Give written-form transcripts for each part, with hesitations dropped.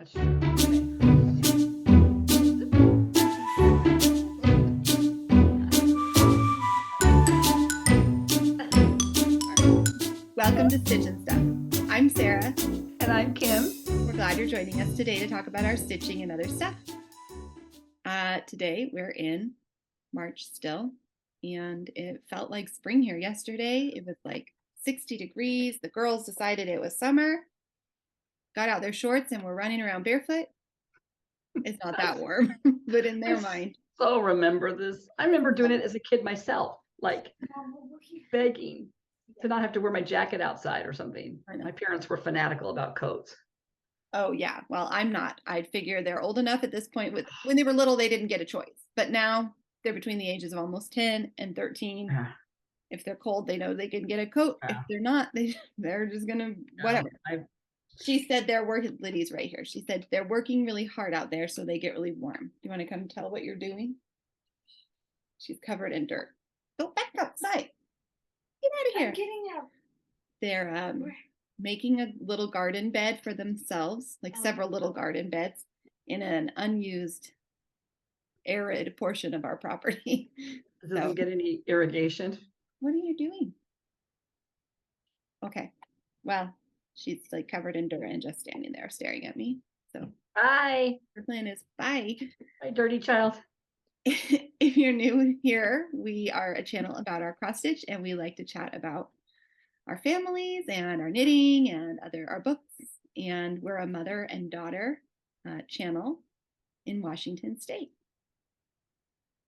That's true. Okay. Welcome to Stitch and Stuff. I'm Sarah. And I'm Kim. We're glad you're joining us today to talk about our stitching and other stuff. Today we're in March still, and it felt like spring here yesterday. It was like 60 degrees. The girls decided it was summer, got out their shorts, and were running around barefoot. It's not that warm, but in their mind. So remember this. I remember doing it as a kid myself, like begging to not have to wear my jacket outside or something. My parents were fanatical about coats. Oh yeah, well I'm not. I figure they're old enough at this point. When they were little, they didn't get a choice, but now they're between the ages of almost 10 and 13. If they're cold, they know they can get a coat. If they're not, they're just gonna whatever. She said they're working. Liddy's right here. She said they're working really hard out there, so they get really warm. Do you want to come tell what you're doing? She's covered in dirt. Go back outside. Get out of here. I'm getting out. They're making a little garden bed for themselves, like several little garden beds in an unused, arid portion of our property. Doesn't get any irrigation. What are you doing? Okay. Well, she's like covered in dirt and just standing there staring at me. So bye. Her plan is bye. Bye, dirty child. If you're new here, we are a channel about our cross stitch, and we like to chat about our families and our knitting and our books. And we're a mother and daughter channel in Washington State.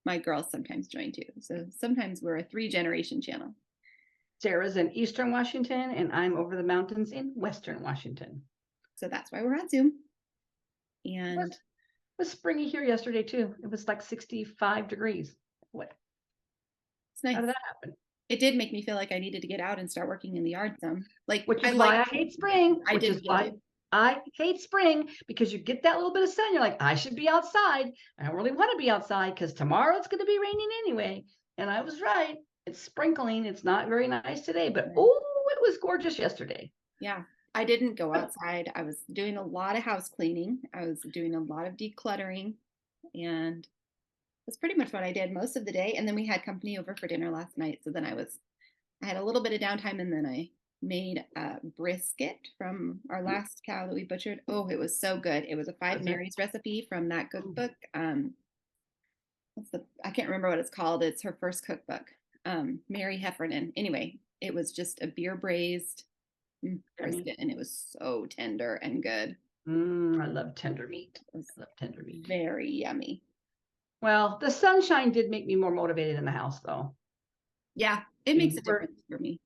My girls sometimes join too. So sometimes we're a 3-generation channel. Sarah's in Eastern Washington, and I'm over the mountains in Western Washington. So that's why we're on Zoom. And it was springy here yesterday too. It was like 65 degrees. What? It's nice. How did that happen? It did make me feel like I needed to get out and start working in the yard some. Which is why I hate spring. I hate spring, because you get that little bit of sun. You're like, I should be outside. I don't really want to be outside because tomorrow it's going to be raining anyway. And I was right. It's sprinkling. It's not very nice today, but oh, it was gorgeous yesterday. Yeah. I didn't go outside. I was doing a lot of house cleaning. I was doing a lot of decluttering, and that's pretty much what I did most of the day. And then we had company over for dinner last night. So then I had a little bit of downtime, and then I made a brisket from our last cow that we butchered. Oh, it was so good. It was a 5 Marys recipe from that cookbook. I can't remember what it's called. It's her first cookbook. Mary Heffernan. Anyway, it was just a beer braised brisket, and it was so tender and good. I love tender meat. Very yummy. Well, the sunshine did make me more motivated in the house, though. Yeah, it makes a difference for me.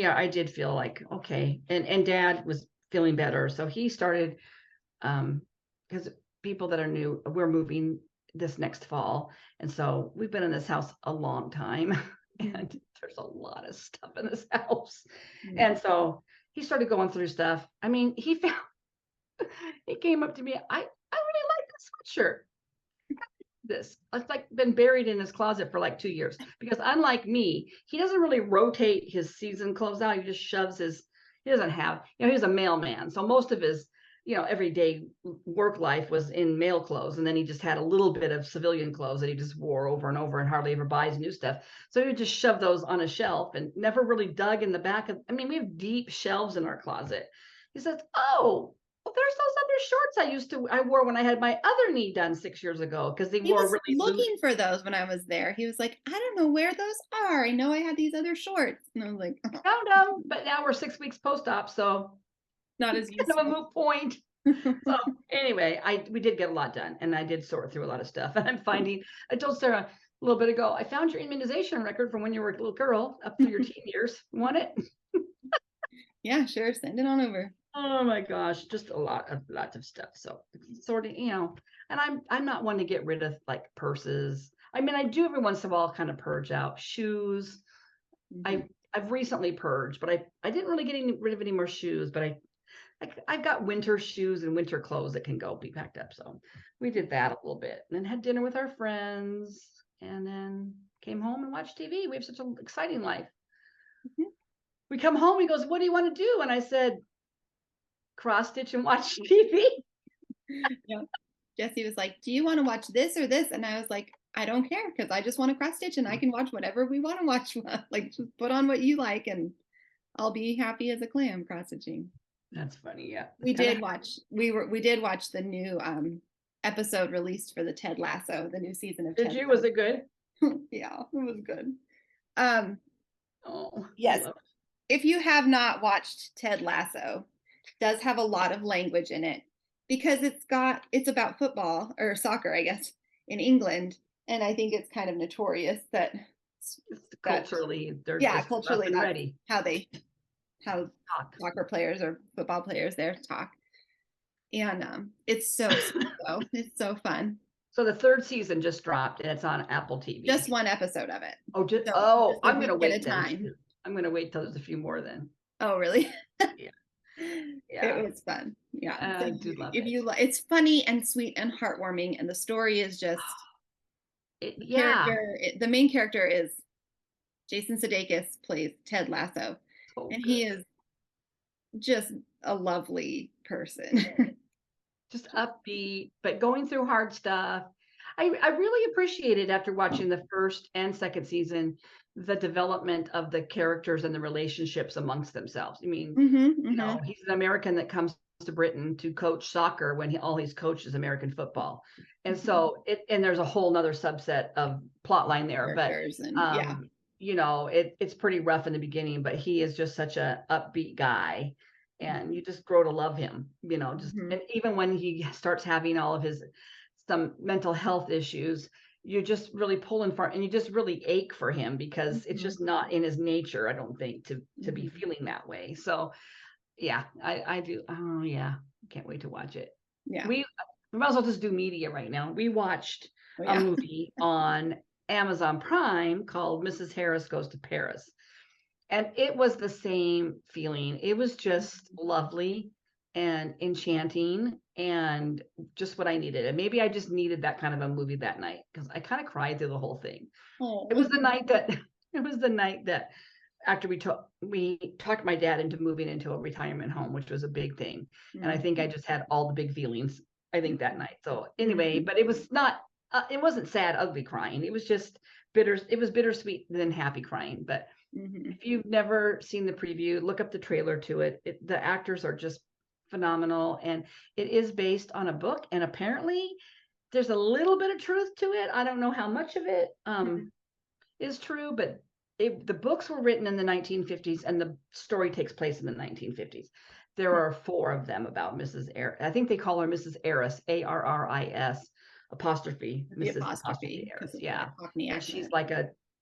I did feel like, okay. And Dad was feeling better. So he started, because people that are new, we're moving this next fall. And so we've been in this house a long time. And there's a lot of stuff in this house. Mm-hmm. And so he started going through stuff. I mean, he came up to me. I really like this sweatshirt. It's like been buried in his closet for like 2 years, because unlike me, he doesn't really rotate his season clothes out. He just shoves he doesn't have, he's a mailman. So most of his, everyday work life was in mail clothes. And then he just had a little bit of civilian clothes that he just wore over and over and hardly ever buys new stuff. So he would just shove those on a shelf and never really dug in the back we have deep shelves in our closet. He says, oh, well, there's those other shorts I wore when I had my other knee done 6 years ago, because he wore really looking for those when I was there. He was like, I don't know where those are. I know I had these other shorts. And I was like, found them, but now we're 6 weeks post-op, so not as useful. Kind of a moot point. So anyway, we did get a lot done, and I did sort through a lot of stuff. And I told Sarah a little bit ago, I found your immunization record from when you were a little girl up through your teen years. Want it? Yeah, sure. Send it on over. Oh my gosh, just lots of stuff. So sort of, and I'm not one to get rid of like purses. I mean, I do every once in a while kind of purge out shoes. Mm-hmm. I've recently purged, but I didn't really get rid of any more shoes, but I've got winter shoes and winter clothes that can be packed up. So we did that a little bit, and then had dinner with our friends, and then came home and watched TV. We have such an exciting life. Mm-hmm. We come home, he goes, what do you want to do? And I said, cross stitch and watch TV. Yeah. Jesse was like, do you want to watch this or this? And I was like, I don't care, because I just want to cross stitch and I can watch whatever we want to watch. Like, just put on what you like and I'll be happy as a clam cross stitching. That's funny. Yeah. We did watch the new episode released for the Ted Lasso, the new season of Did Ted you? Lasso. Was it good? Yeah, it was good. Oh, yes. If you have not watched Ted Lasso, it does have a lot of language in it, because it's about football or soccer, I guess, in England. And I think it's kind of notorious that culturally, they're yeah, just culturally that's ready how soccer players or football players there talk. And it's so it's so fun. So the 3rd season just dropped and it's on Apple TV. Just one episode of it. I'm gonna wait then. I'm gonna wait till there's a few more then. Oh, really? Yeah. It was fun. Yeah. I do love it. It's funny and sweet and heartwarming, and the story is just the main character is Jason Sudeikis, plays Ted Lasso, and he is just a lovely person. Just upbeat, but going through hard stuff. I really appreciated, after watching the 1st and 2nd season, the development of the characters and the relationships amongst themselves. I mean, you know, he's an American that comes to Britain to coach soccer when all he's coached is American football. And so and there's a whole nother subset of plot line there, but you know, it's pretty rough in the beginning, but he is just such a upbeat guy. And you just grow to love him, you know, just, and even when he starts having all of some mental health issues, you're just really pulling for, and you just really ache for him, because it's just not in his nature, I don't think, to be feeling that way. So yeah, I do. Oh yeah. Can't wait to watch it. Yeah. We might as well just do media right now. We watched a movie on Amazon Prime called Mrs. Harris Goes to Paris. And it was the same feeling. It was just lovely and enchanting and just what I needed. And maybe I just needed that kind of a movie that night, because I kind of cried through the whole thing. It was the night that after we talked my dad into moving into a retirement home, which was a big thing. And I think I just had all the big feelings, I think, that night. So anyway, but it was not, it wasn't sad, ugly crying. It was just it was bittersweet than happy crying. But if you've never seen the preview, look up the trailer to it. The actors are just phenomenal, and it is based on a book, and apparently there's a little bit of truth to it. I don't know how much of it is true, but the books were written in the 1950s, and the story takes place in the 1950s. There are 4 of them about Mrs. Harris. I think they call her Mrs. Harris, Arris, apostrophe, Mrs. Apostrophe Harris. Yeah, and she's like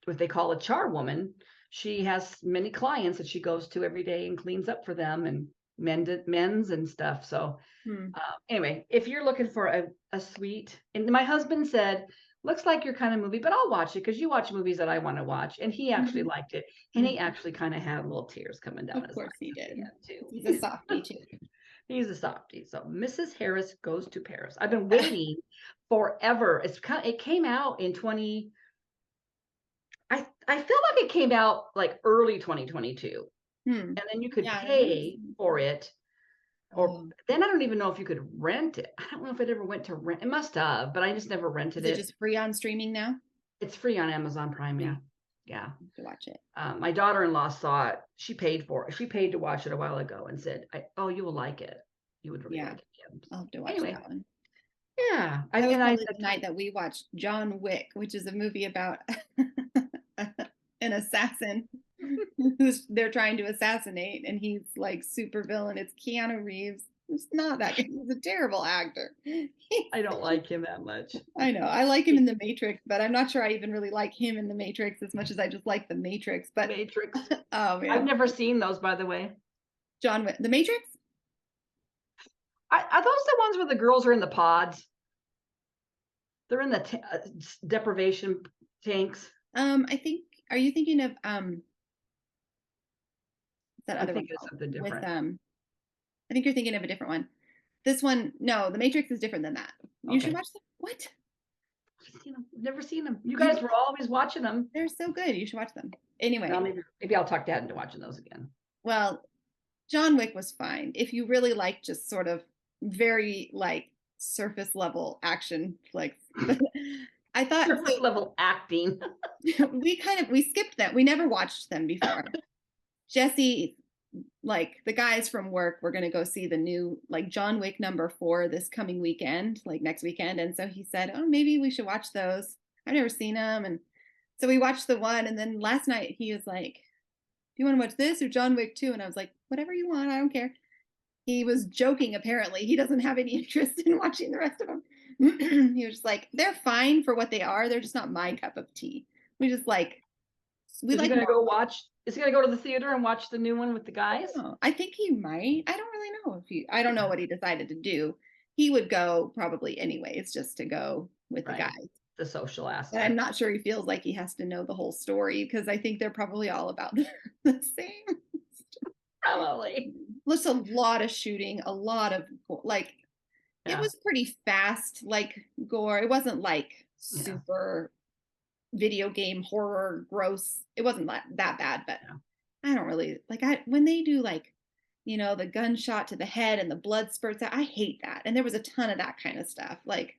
what they call a charwoman. She has many clients that she goes to every day and cleans up for them and mends and stuff. So anyway, if you're looking for a sweet, and my husband said, looks like your kind of movie, but I'll watch it because you watch movies that I want to watch. And he actually liked it. And he actually kind of had little tears coming down his eyes. Of course he did. Too. He's a softie too. He's a softie. So Mrs. Harris Goes to Paris. I've been waiting forever. It came out in I feel like it came out like early 2022, and then you could pay for it, or then I don't even know if you could rent it. I don't know if it ever went to rent. It must have, but I just never rented it. Is it just free on streaming now? It's free on Amazon Prime. Yeah. To watch it. My daughter-in-law saw it. She paid for it. She paid to watch it a while ago and said, "Oh, you will like it. You would really like it." I'll have to watch that one. Yeah, I the night that we watched John Wick, which is a movie about an assassin who's they're trying to assassinate, and he's like super villain. It's Keanu Reeves. It's not that good. He's a terrible actor. I don't like him that much. I know. I like him in The Matrix, but I'm not sure I even really like him in The Matrix as much as I just like The Matrix. But Matrix. Oh man, I've never seen those, by the way. John Wick, The Matrix. Are those the ones where the girls are in the pods? They're in the deprivation tanks. I think. Are you thinking of that other one? Something different. With I think you're thinking of a different one. This one, no, The Matrix is different than that. You should watch them. What? Never seen them. You guys were always watching them. They're so good. You should watch them. Anyway. Well, maybe I'll talk Dad into watching those again. Well, John Wick was fine. If you really like just sort of very like surface level action flicks. I thought surface level acting. we skipped that. We never watched them before. Jesse, like the guys from work, were going to go see the new like John Wick #4 this coming weekend, like next weekend. And so he said, oh, maybe we should watch those. I've never seen them. And so we watched the one. And then last night he was like, do you want to watch this or John Wick 2? And I was like, whatever you want. I don't care. He was joking. Apparently he doesn't have any interest in watching the rest of them. He was just like, they're fine for what they are. They're just not my cup of tea. We just like, we Is like he gonna go watch? Is he gonna go to the theater and watch the new one with the guys? I think he might. I don't really know I don't know what he decided to do. He would go probably anyways, just to go with the guys. The social aspect. But I'm not sure he feels like he has to know the whole story because I think they're probably all about the same. Probably. There's a lot of shooting, a lot of like, it was pretty fast, like gore. It wasn't like super video game horror gross. It wasn't that bad, but I don't really like when they do like, you know, the gunshot to the head and the blood spurts out. I hate that. And there was a ton of that kind of stuff. Like,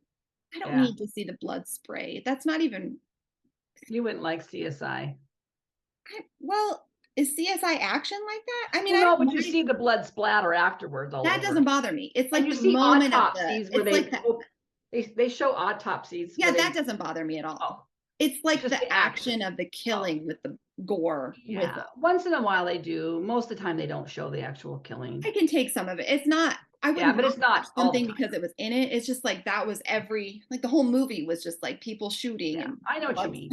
I don't need to see the blood spray. That's not even. You wouldn't like CSI. Well, is CSI action like that? I mean, well, I don't. But you see the blood splatter afterwards. That doesn't bother me. It's like you the see moment autopsies of they show autopsies. Yeah, that doesn't bother me at all. Oh. It's like the action of the killing with the gore. Yeah, once in a while they do. Most of the time they don't show the actual killing. I can take some of it. It's not. I wouldn't. But it's not something because it was in it. It's just like that was like the whole movie was just like people shooting. Yeah, and I know what you mean.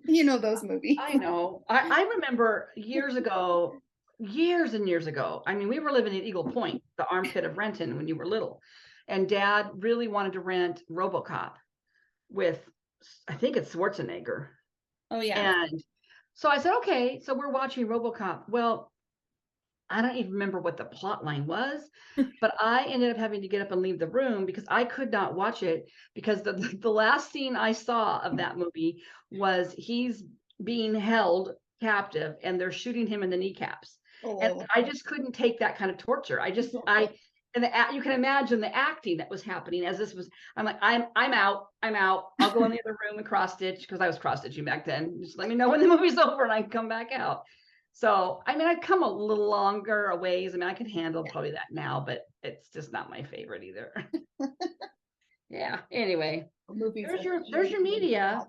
You know those movies. I know. I remember years and years ago. I mean, we were living in Eagle Point, the armpit of Renton, when you were little, and Dad really wanted to rent RoboCop with, I think it's Schwarzenegger. Oh yeah. And so I said, okay. So we're watching RoboCop. Well, I don't even remember what the plot line was, but I ended up having to get up and leave the room because I could not watch it because the last scene I saw of that movie was he's being held captive and they're shooting him in the kneecaps. Oh. And I just couldn't take that kind of torture. You can imagine the acting that was happening as this was. I'm like, I'm out. I'll go in the other room and cross stitch because I was cross stitching back then. Just let me know when the movie's over and I can come back out. So, I mean, I've come a little longer a ways. I mean, I can handle probably that now, but it's just not my favorite either. Yeah. Anyway, there's your media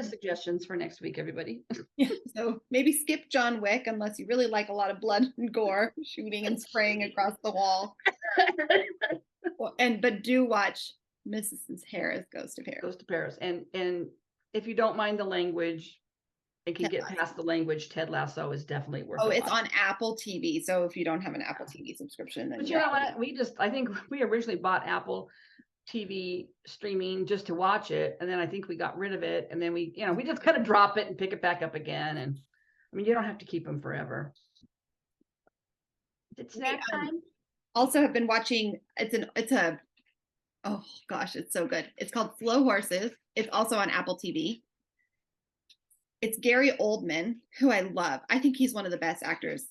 suggestions for next week, everybody. Yeah, so maybe skip John Wick unless you really like a lot of blood and gore, shooting and spraying across the wall. But do watch Mrs. Harris Goes to Paris. Goes to Paris, and if you don't mind the language. It can get past the language. Ted Lasso is definitely worth it. Oh, it's on Apple TV. So if you don't have an Apple TV subscription, then but you know what? I think we originally bought Apple TV streaming just to watch it, and then I think we got rid of it, and then we just kind of drop it and pick it back up again. And I mean, you don't have to keep them forever. It's snack time. Also, have been watching. Oh gosh, it's so good. It's called Slow Horses. It's also on Apple TV. It's Gary Oldman, who I love. I think he's one of the best actors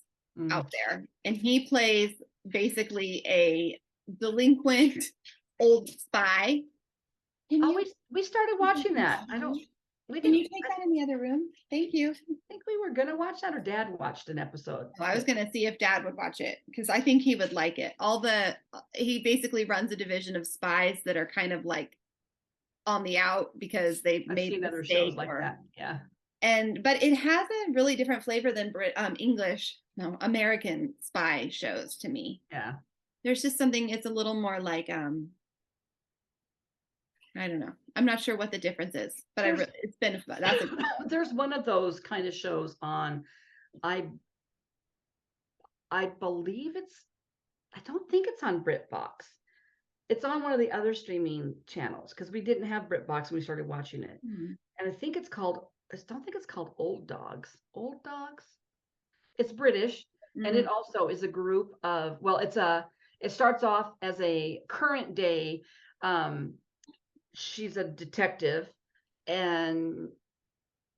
out there. And he plays basically a delinquent old spy. We started watching that. Can you take that in the other room? Thank you. I think we were going to watch that, or Dad watched an episode. Well, I was going to see if Dad would watch it because I think he would like it. He basically runs a division of spies that are kind of like on the out because they've made other shows like that. Yeah. But it has a really different flavor than American spy shows to me. Yeah. There's just something, it's a little more like, I don't know. I'm not sure what the difference is, but it's been, there's one of those kind of shows on, I believe I don't think it's on BritBox. It's on one of the other streaming channels because we didn't have BritBox when we started watching it. Mm-hmm. And I don't think it's called Old Dogs. Old Dogs. It's British, and it also is a group of. Well, it starts off as a current day. She's a detective, and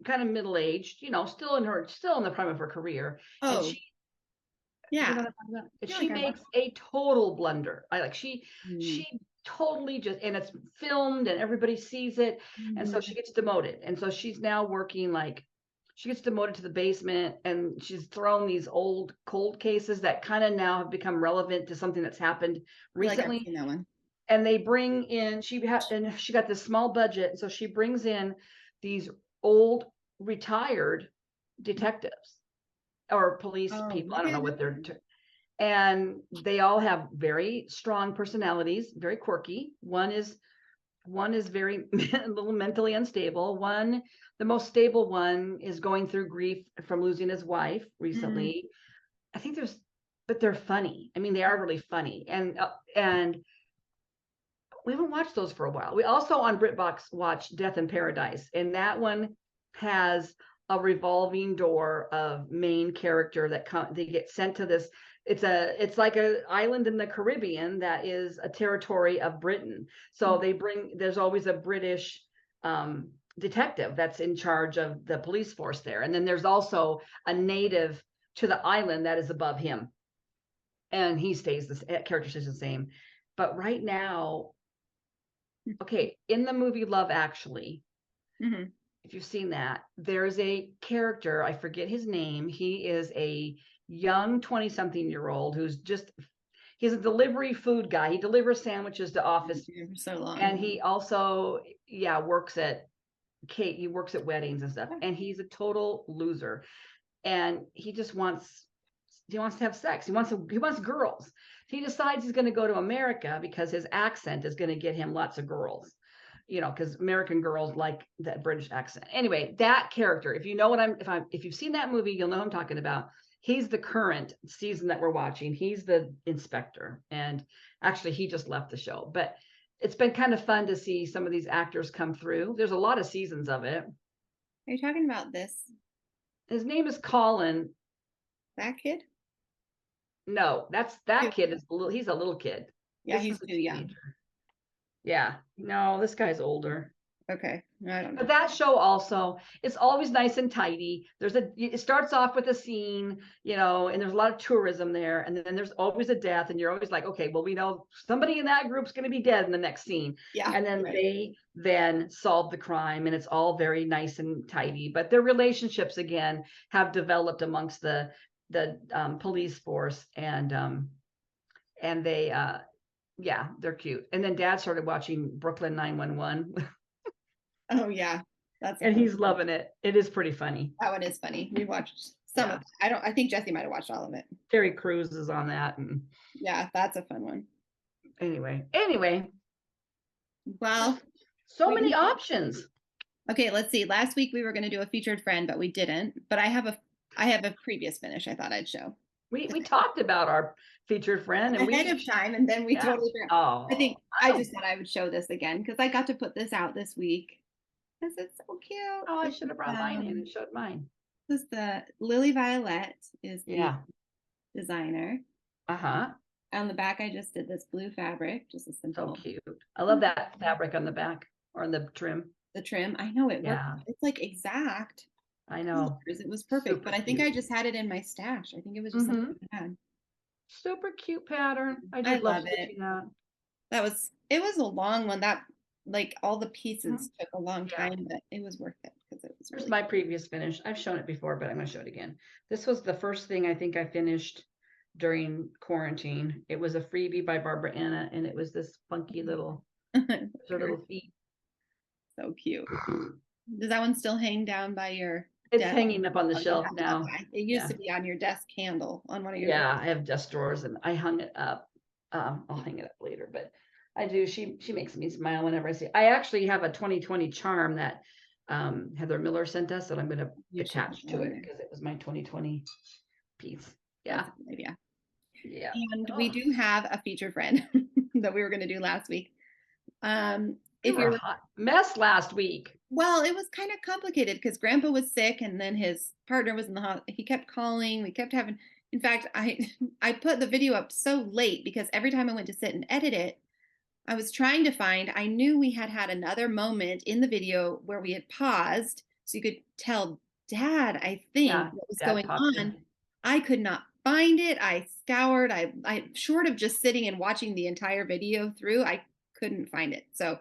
kind of middle aged. Still in the prime of her career. Oh, and she makes a total blunder. She totally just, and it's filmed and everybody sees it. And so she gets demoted. And so she's now working like, she gets demoted to the basement, and she's thrown these old cold cases that kind of now have become relevant to something that's happened recently. I've seen that one. And they bring in, she got this small budget. So she brings in these old retired detectives or police people. I don't know what they're, and they all have very strong personalities, very quirky. One is very a little mentally unstable. The most stable one is going through grief from losing his wife recently. I think but they're funny. I mean, they are really funny. And we haven't watched those for a while. We also on BritBox watched Death in Paradise, and that one has a revolving door of main character that they get sent to this. It's like an island in the Caribbean that is a territory of Britain. So there's always a British detective that's in charge of the police force there. And then there's also a native to the island that is above him. And character stays the same. But right now, okay, in the movie Love Actually, if you've seen that, there's a character, I forget his name. He is a young 20-something-year-old he's a delivery food guy. He delivers sandwiches to office for so long. And he also, works at weddings and stuff. And he's a total loser. And he wants to have sex. He wants girls. He decides he's going to go to America because his accent is going to get him lots of girls. Because American girls like that British accent. Anyway, that character, if you know if you've seen that movie, you'll know who I'm talking about. He's the current season that we're watching. He's the inspector. And actually, he just left the show. But it's been kind of fun to see some of these actors come through. There's a lot of seasons of it. Are you talking about this? His name is Colin. That kid? No, that kid he's a little kid. Yeah, he's too young. Yeah, no, this guy's older. Okay, I don't know. But that show also, it's always nice and tidy. It starts off with a scene, and there's a lot of tourism there, and then there's always a death, and you're always like, okay, well, we know somebody in that group's going to be dead in the next scene. Yeah. And then they then solve the crime, and it's all very nice and tidy. But their relationships again have developed amongst the police force, and they they're cute. And then Dad started watching Brooklyn 911. Oh yeah, and he's loving it. It is pretty funny. That one is funny. We watched some of it. I think Jesse might have watched all of it. Terry Crews is on that, and yeah, that's a fun one. Anyway. Well, so many options. Okay, let's see. Last week we were going to do a featured friend, but we didn't. But I have a previous finish I thought I'd show. We talked about our featured friend and ahead of time, and then we totally forgot. Oh, I just thought I would show this again because I got to put this out this week because it's so cute. Oh, I should have brought mine in and showed mine. This is the Lily Violet is the designer. On the back, I just did this blue fabric, just a simple. So cute. I love that fabric on the back or on the trim. The trim, I know it worked. It's like exact. I know. It was perfect, but I think I just had it in my stash. I think it was just something I had. Super cute pattern. I love it. It was a long one. That like all the pieces took a long time, but it was worth it because it was. Here's my previous finish. I've shown it before, but I'm going to show it again. This was the first thing I think I finished during quarantine. It was a freebie by Barbara Anna, and it was this funky little, her little feet. So cute. Does that one still hang down by your? It's hanging up on the shelf now. It used to be on your desk handle on one of your. Yeah, I have desk drawers, and I hung it up. I'll hang it up later, but I do. She makes me smile whenever I see it. I actually have a 2020 charm that Heather Miller sent us that I'm going to attach to it because it was my 2020 piece. Yeah. Yeah. And we do have a featured friend that we were going to do last week. If you're a hot mess last week. Well, it was kind of complicated because Grandpa was sick and then his partner was in the hospital. He kept calling. We kept having. In fact, I put the video up so late because every time I went to sit and edit it, I was trying to find. I knew we had another moment in the video where we had paused, so you could tell Dad. I think what was going on. I could not find it. I scoured. I short of just sitting and watching the entire video through. I couldn't find it. So,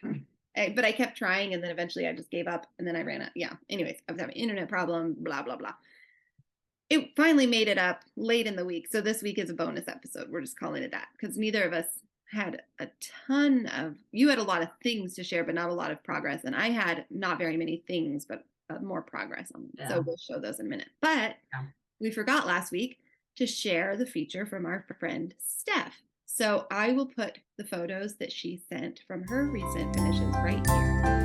but I kept trying, and then eventually I just gave up, and then I ran out. Yeah. Anyways, I was having an internet problem, blah, blah, blah. It finally made it up late in the week. So this week is a bonus episode. We're just calling it that because neither of us had a ton of, you had a lot of things to share, but not a lot of progress. And I had not very many things, but more progress on them. Yeah. So we'll show those in a minute. But we forgot last week to share the feature from our friend Steph. So I will put the photos that she sent from her recent finishes right here.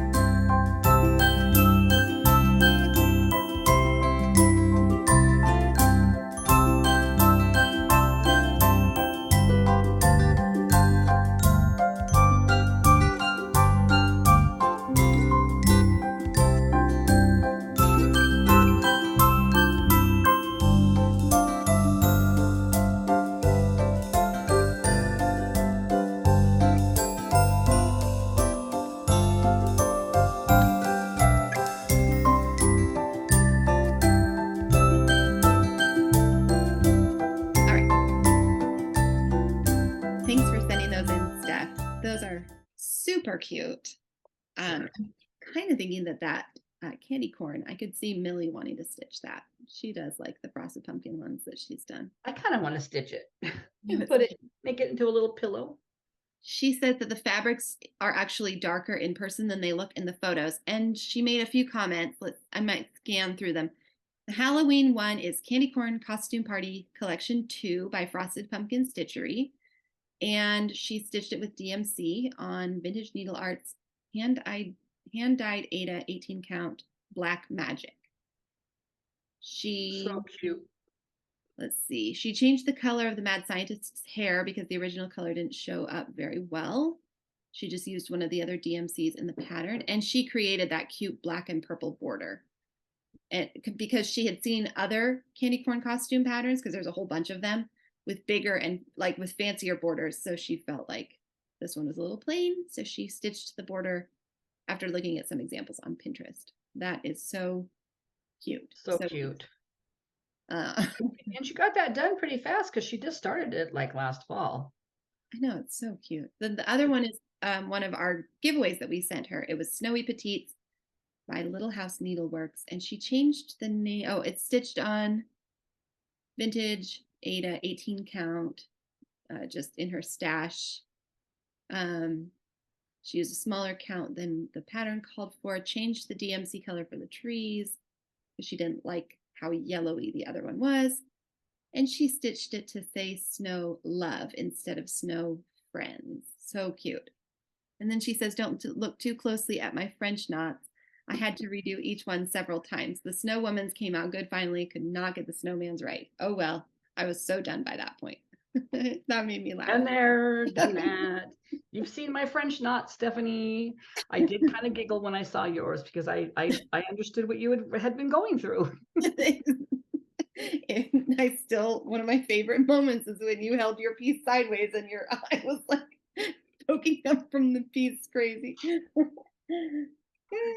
Super cute. I'm kind of thinking that candy corn, I could see Millie wanting to stitch that. She does like the frosted pumpkin ones that she's done. I kind of want to stitch it. Make it into a little pillow. She said that the fabrics are actually darker in person than they look in the photos. And she made a few comments. I might scan through them. The Halloween one is Candy Corn Costume Party Collection 2 by Frosted Pumpkin Stitchery. And she stitched it with DMC on Vintage Needle Arts hand-dyed Ada 18 count Black Magic. So cute. Let's see. She changed the color of the Mad Scientist's hair because the original color didn't show up very well. She just used one of the other DMCs in the pattern, and she created that cute black and purple border. And because she had seen other candy corn costume patterns, because there's a whole bunch of them, with bigger and like with fancier borders. So she felt like this one was a little plain. So she stitched the border after looking at some examples on Pinterest. That is so cute. So cute. And she got that done pretty fast because she just started it like last fall. I know, it's so cute. Then the other one is one of our giveaways that we sent her. It was Snowy Petites by Little House Needleworks. And she changed the name. Oh, it's stitched on Vintage Ada 18 count, just in her stash. She used a smaller count than the pattern called for, changed the DMC color for the trees because she didn't like how yellowy the other one was. And she stitched it to say Snow Love instead of Snow Friends. So cute. And then she says, don't look too closely at my French knots. I had to redo each one several times. The Snow Woman's came out good finally, could not get the Snowman's right. Oh well. I was so done by that point. That made me laugh. Done there, done that. You've seen my French knot, Stephanie. I did kind of giggle when I saw yours because I understood what you had been going through. And I still, one of my favorite moments is when you held your piece sideways and your eye was like poking up from the piece, crazy.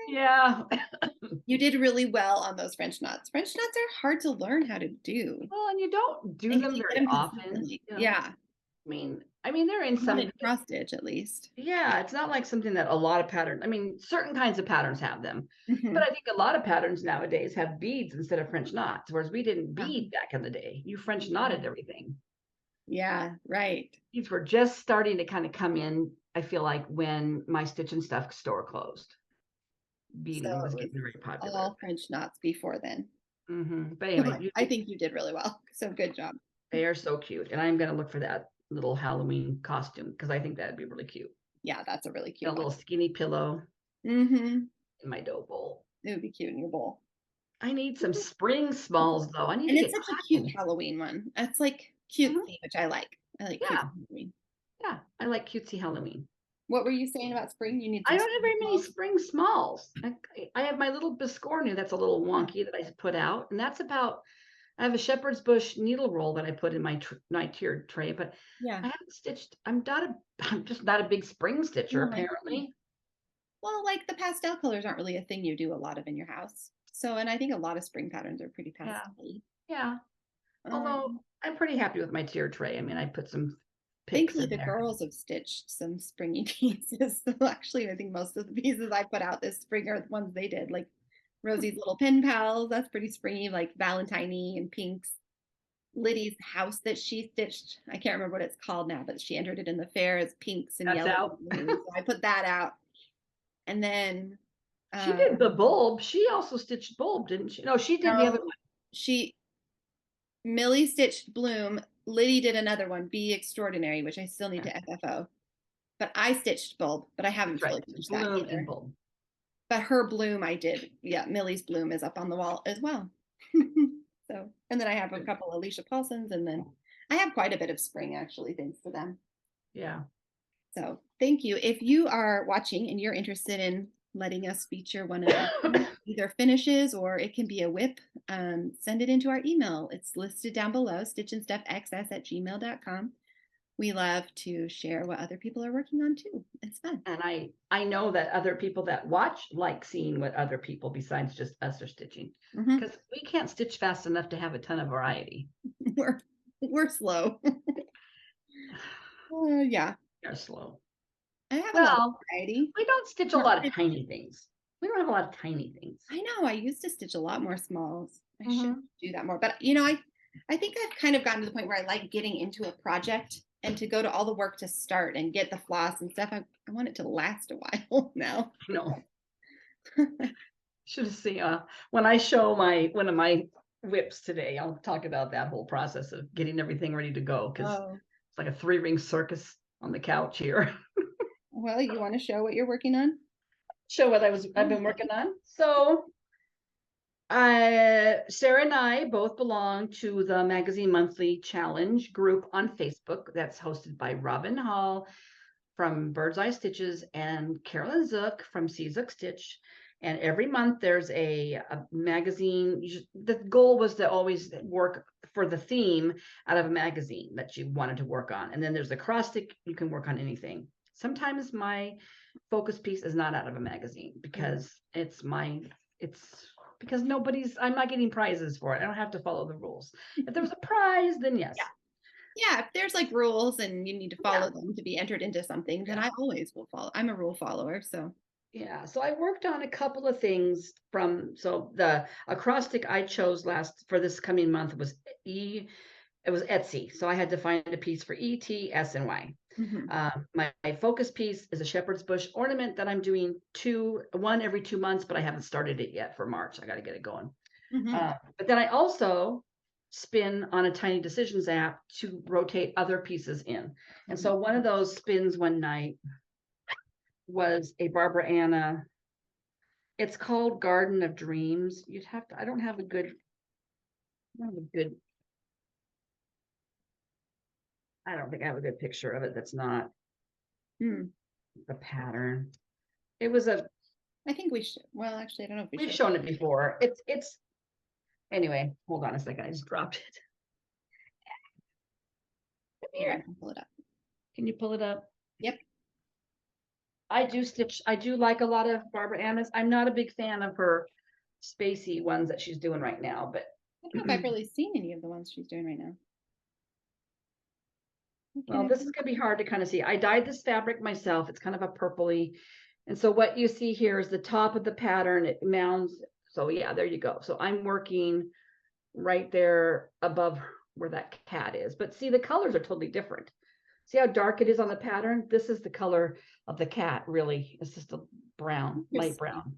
Yeah. You did really well on those French knots. French knots are hard to learn how to do. Well, and you don't do them very often. Yeah. I mean, they're in some cross stitch at least. Yeah, it's not like something that a lot of patterns, certain kinds of patterns have them. But I think a lot of patterns nowadays have beads instead of French knots, whereas we didn't bead back in the day. You French knotted everything. Yeah, right. These were just starting to kind of come in, I feel like, when my Stitch and Stuff store closed. Beading was getting very popular. All French knots before then. But anyway, I think you did really well. So good job. They are so cute. And I'm going to look for that little Halloween costume because I think that'd be really cute. Yeah, that's a really cute one. A little skinny pillow in my dough bowl. It would be cute in your bowl. I need some spring smalls though. I need to get such a cute Halloween one. That's like cutesy, which I like. I like cutesy Halloween. Yeah, I like cutesy Halloween. What were you saying about spring? You need. I don't have very many spring smalls. I have my little Biscornu that's a little wonky that I put out, and that's about. I have a shepherd's bush needle roll that I put in my tiered tray, but I haven't stitched. I'm just not a big spring stitcher apparently. Well, like the pastel colors aren't really a thing you do a lot of in your house. So, and I think a lot of spring patterns are pretty pastel. Yeah. Although I'm pretty happy with my tiered tray. I put some pics Thankfully, in the there. girls have stitched some springy pieces. So actually, I think most of the pieces I put out this spring are the ones they did, like Rosie's little pen pals. That's pretty springy, like Valentine and pinks. Lydia's house that she stitched. I can't remember what it's called now, but she entered it in the fair as pinks and That's yellows. out. So I put that out. And then She did the bulb. She also stitched bulb, didn't she? No, she did the other no, one. Millie stitched Bloom. Liddy did another one, Be Extraordinary, which I still need to FFO. But I stitched Bulb, but I haven't That's right. fully finished that Bloom either. and bulb. But her Bloom I did. Yeah, Millie's Bloom is up on the wall as well. So, and then I have a couple Alicia Paulsons, and then I have quite a bit of spring actually, thanks to them. Yeah. So thank you. If you are watching and you're interested in letting us feature one of your either finishes or it can be a whip, send it into our email. It's listed down below, stitchandstuffxs@gmail.com. We love to share what other people are working on too. It's fun. And I know that other people that watch like seeing what other people besides just us are stitching, because we can't stitch fast enough to have a ton of variety. We're slow. Yeah. We're slow. I have a lot of variety. We don't stitch a lot of tiny things. We don't have a lot of tiny things. I know. I used to stitch a lot more smalls. I should do that more. But you know, I think I've kind of gotten to the point where I like getting into a project and to go to all the work to start and get the floss and stuff. I want it to last a while now. No. Should have seen when I show one of my whips today, I'll talk about that whole process of getting everything ready to go, because it's like a 3-ring circus on the couch here. Well, you want to show what you're working on? Show what I've been working on. So Sarah and I both belong to the Magazine Monthly Challenge group on Facebook that's hosted by Robin Hall from Bird's Eye Stitches and Carolyn Zook from C Zook Stitch. And every month there's a magazine. The goal was to always work for the theme out of a magazine that you wanted to work on. And then there's a cross stick. You can work on anything. Sometimes my focus piece is not out of a magazine because because I'm not getting prizes for it. I don't have to follow the rules. If there was a prize, then yes. Yeah, if there's like rules and you need to follow them to be entered into something, then I always will follow. I'm a rule follower, so. Yeah, so I worked on a couple of things so the acrostic I chose for this coming month was it was Etsy. So I had to find a piece for E, T, S, and Y. My focus piece is a shepherd's bush ornament that I'm doing one every 2 months, but I haven't started it yet for March. I got to get it going. But then I also spin on a Tiny Decisions app to rotate other pieces in. And so one of those spins one night was a Barbara Anna. It's called Garden of Dreams. I don't have a good, I don't think I have a good picture of it. That's not the pattern. It was I think we should. Well, actually, I don't know if we've shown it before. Anyway, hold on a second. I just dropped it. Here. I can pull it up. Can you pull it up? Yep. I do like a lot of Barbara Anna's. I'm not a big fan of her spacey ones that she's doing right now, but I don't know if I've really seen any of the ones she's doing right now. Well, this is going to be hard to kind of see. I dyed this fabric myself. It's kind of a purpley. And so what you see here is the top of the pattern. It mounds. So yeah, there you go. So I'm working right there above where that cat is. But see, the colors are totally different. See how dark it is on the pattern? This is the color of the cat, really. It's just a brown, light brown.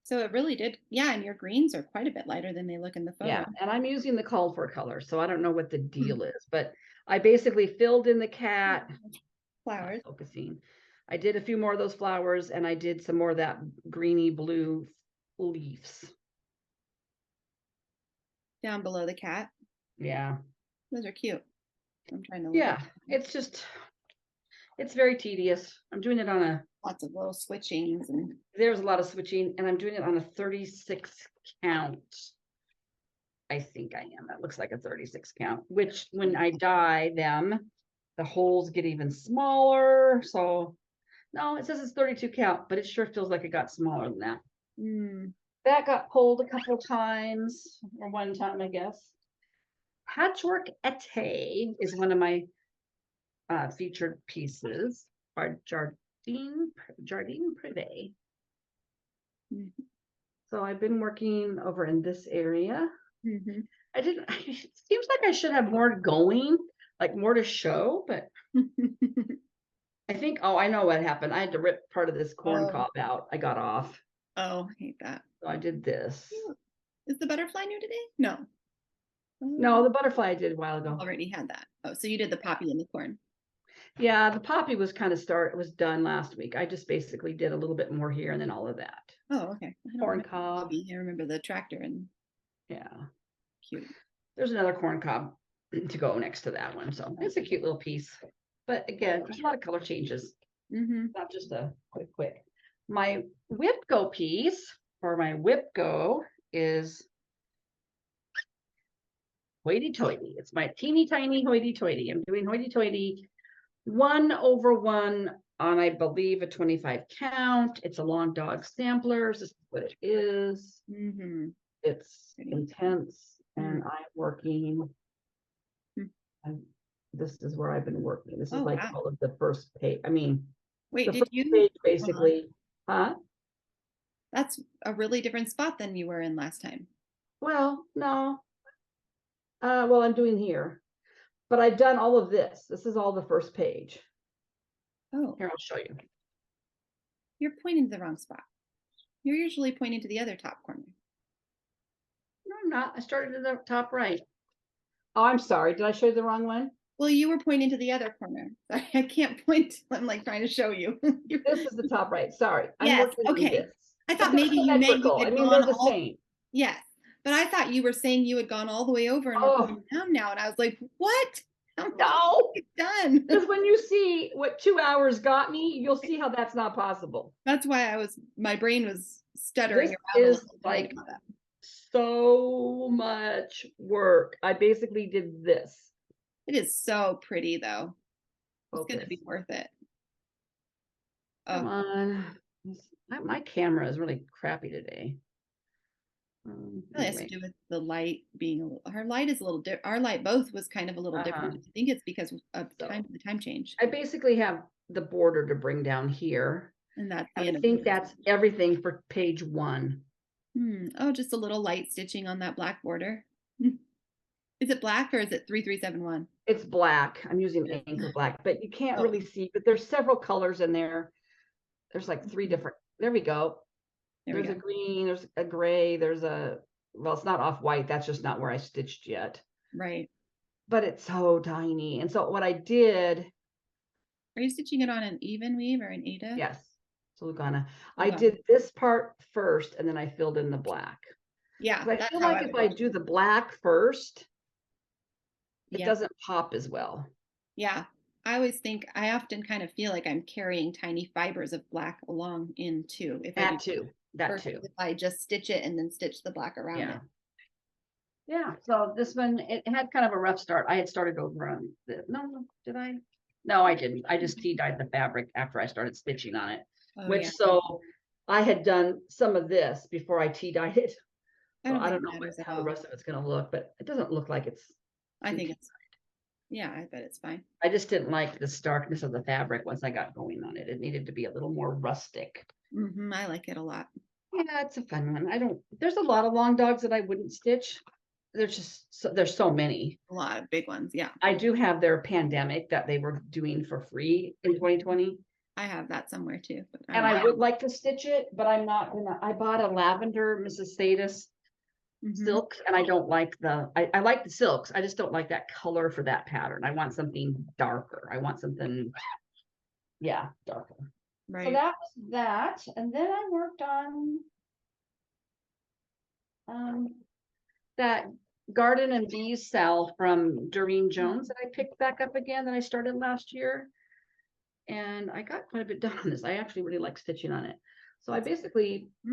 So it really did. Yeah, and your greens are quite a bit lighter than they look in the photo. Yeah, and I'm using the called for color, so I don't know what the deal is, but I basically filled in the cat. Flowers. Focusing. I did a few more of those flowers, and I did some more of that greeny blue leaves. Down below the cat. Yeah. Those are cute. I'm trying to look. Yeah, it's very tedious. I'm doing it on lots of little switchings, and there's a lot of switching, and I'm doing it on a 36 count. I think I am. That looks like a 36 count, which when I dye them, the holes get even smaller. So no, it says it's 32 count, but it sure feels like it got smaller than that. That got pulled a couple times, or one time, I guess. Patchwork Ete is one of my featured pieces are Jardine Privé. Mhm. So I've been working over in this area. Mhm. It seems like I should have more going, like more to show, but I think, oh, I know what happened. I had to rip part of this corn Oh. cob out. I got off. Oh, I hate that. So I did this. Is the butterfly new today? No. No, the butterfly I did a while ago. Already had that. Oh, so you did the poppy and the corn. Yeah, the poppy was kind of it was done last week. I just basically did a little bit more here and then all of that. Oh, okay. I don't Corn remember the cob. poppy. I remember the tractor and Yeah. cute. There's another corn cob to go next to that one. So it's a cute little piece. But again, there's a lot of color changes. Mm-hmm. Not just a quick. My whip go piece for my whip go is hoity-toity. It's my teeny tiny hoity-toity. I'm doing hoity-toity 1/1 on, I believe, a 25 count. It's a long dog sampler. This is what it is. Mm-hmm. It's intense, and Mm. I'm working. Mm. This is where I've been working. This is Oh, like wow. all of the first page. I mean, Wait, the did first you? page basically, huh? That's a really different spot than you were in last time. Well, no. Well, I'm doing here, but I've done all of this. This is all the first page. Oh, Here, I'll show you. you're pointing to the wrong spot. You're usually pointing to the other top corner. No, I'm not. I started at the top right. Oh, I'm sorry. Did I show you the wrong one? Well, you were pointing to the other corner. I can't point. I'm like trying to show you. This is the top right. Sorry. I'm Yes. working on Okay. this. I thought But they're maybe you meant you symmetrical. I had mean, gone they're the all. same. Yes, but I thought you were saying you had gone all the way over and were Oh. coming down now, and I was like, "What? No. It's done." Because when you see what 2 hours got me, you'll see how that's not possible. That's why my brain was stuttering This around. is like so much work. I basically did this. It is so pretty though. It's Focus. gonna be worth it. Come on. My camera is really crappy today. Really has to do with the light being a little, our light is a little different. Our light both was kind of a little different. I think it's because of the time change. I basically have the border to bring down here. And that's the And end I of think that's everything for page 1. Oh, just a little light stitching on that black border. Is it black or is it 3371? It's black. I'm using anchor black, but you can't really see, but there's several colors in there. There's like 3 different. There we go. There's a green, there's a gray, there's a, well, it's not off white. That's just not where I stitched yet. Right. But it's so tiny. And so what I did. Are you stitching it on an even weave or an Ada? Yes. So Lugana. I did this part first and then I filled in the black. Yeah. I feel like if I do the black first, it doesn't pop as well. Yeah. I often kind of feel like I'm carrying tiny fibers of black along in too. That too. If I just stitch it and then stitch the black around it. Yeah. So this one, it had kind of a rough start. I had started over on the, did I? No, I didn't. I just tea dyed the fabric after I started stitching on it, so I had done some of this before I tea dyed it. So I don't know how the rest of it's going to look, but it doesn't look like it's. I think it's. Yeah, I bet it's fine. I just didn't like the starkness of the fabric once I got going on it. It needed to be a little more rustic. I like it a lot. Yeah, it's a fun one. There's a lot of long dogs that I wouldn't stitch. There's so many. A lot of big ones, yeah. I do have their pandemic that they were doing for free in 2020. I have that somewhere too. And I would like to stitch it, but I'm not gonna. I bought a lavender Mrs. Status silks, and I don't like I like the silks. I just don't like that color for that pattern. I want something darker. I want something, darker. Right. So that was that. And then I worked on that Garden and Bees SAL from Doreen Jones that I picked back up again that I started last year. And I got quite a bit done on this. I actually really like stitching on it. So I basically, I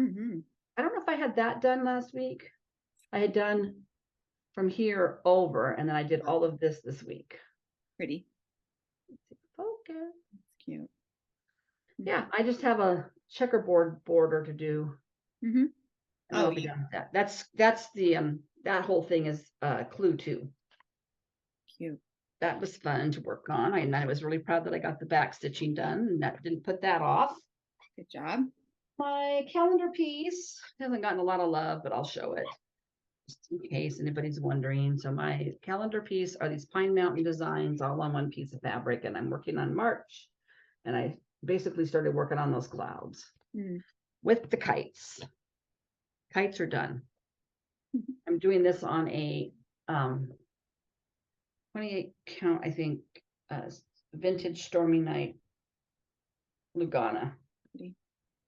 don't know if I had that done last week. I had done from here over, and then I did all of this week. Pretty. Focus. That's cute. Yeah, I just have a checkerboard border to do. And I'll be done with that. That's the that whole thing is clue 2. Cute. that was fun to work on. And I was really proud that I got the back stitching done, and that didn't put that off. Good job. My calendar piece hasn't gotten a lot of love, but I'll show it just in case anybody's wondering. So my calendar piece are these Pine Mountain designs all on one piece of fabric, and I'm working on March. And I basically started working on those clouds with the kites. Kites are done. I'm doing this on a 28 count, I think, vintage Stormy Night Lugana,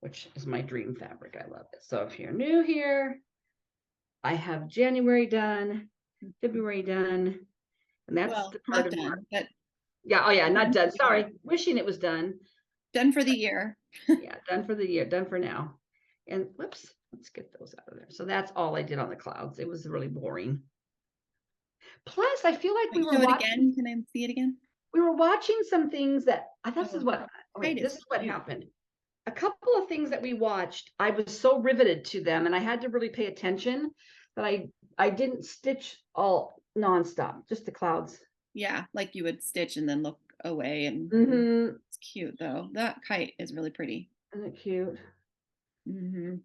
which is my dream fabric. I love it. So if you're new here, I have January done, February done, and that's Well, the part not of done, March. but Yeah, oh yeah, not done. Sorry, wishing it was done. done for the year. Yeah, done for the year, done for now. And whoops, let's get those out of there. So that's all I did on the clouds. It was really boring. Plus, I feel like we were Show it watching. again. Can I see it again? We were watching some things that this is what cute. happened. A couple of things that we watched, I was so riveted to them, and I had to really pay attention that I didn't stitch all nonstop, just the clouds. Yeah, like you would stitch and then look away, and it's cute though. That kite is really pretty. Isn't it cute?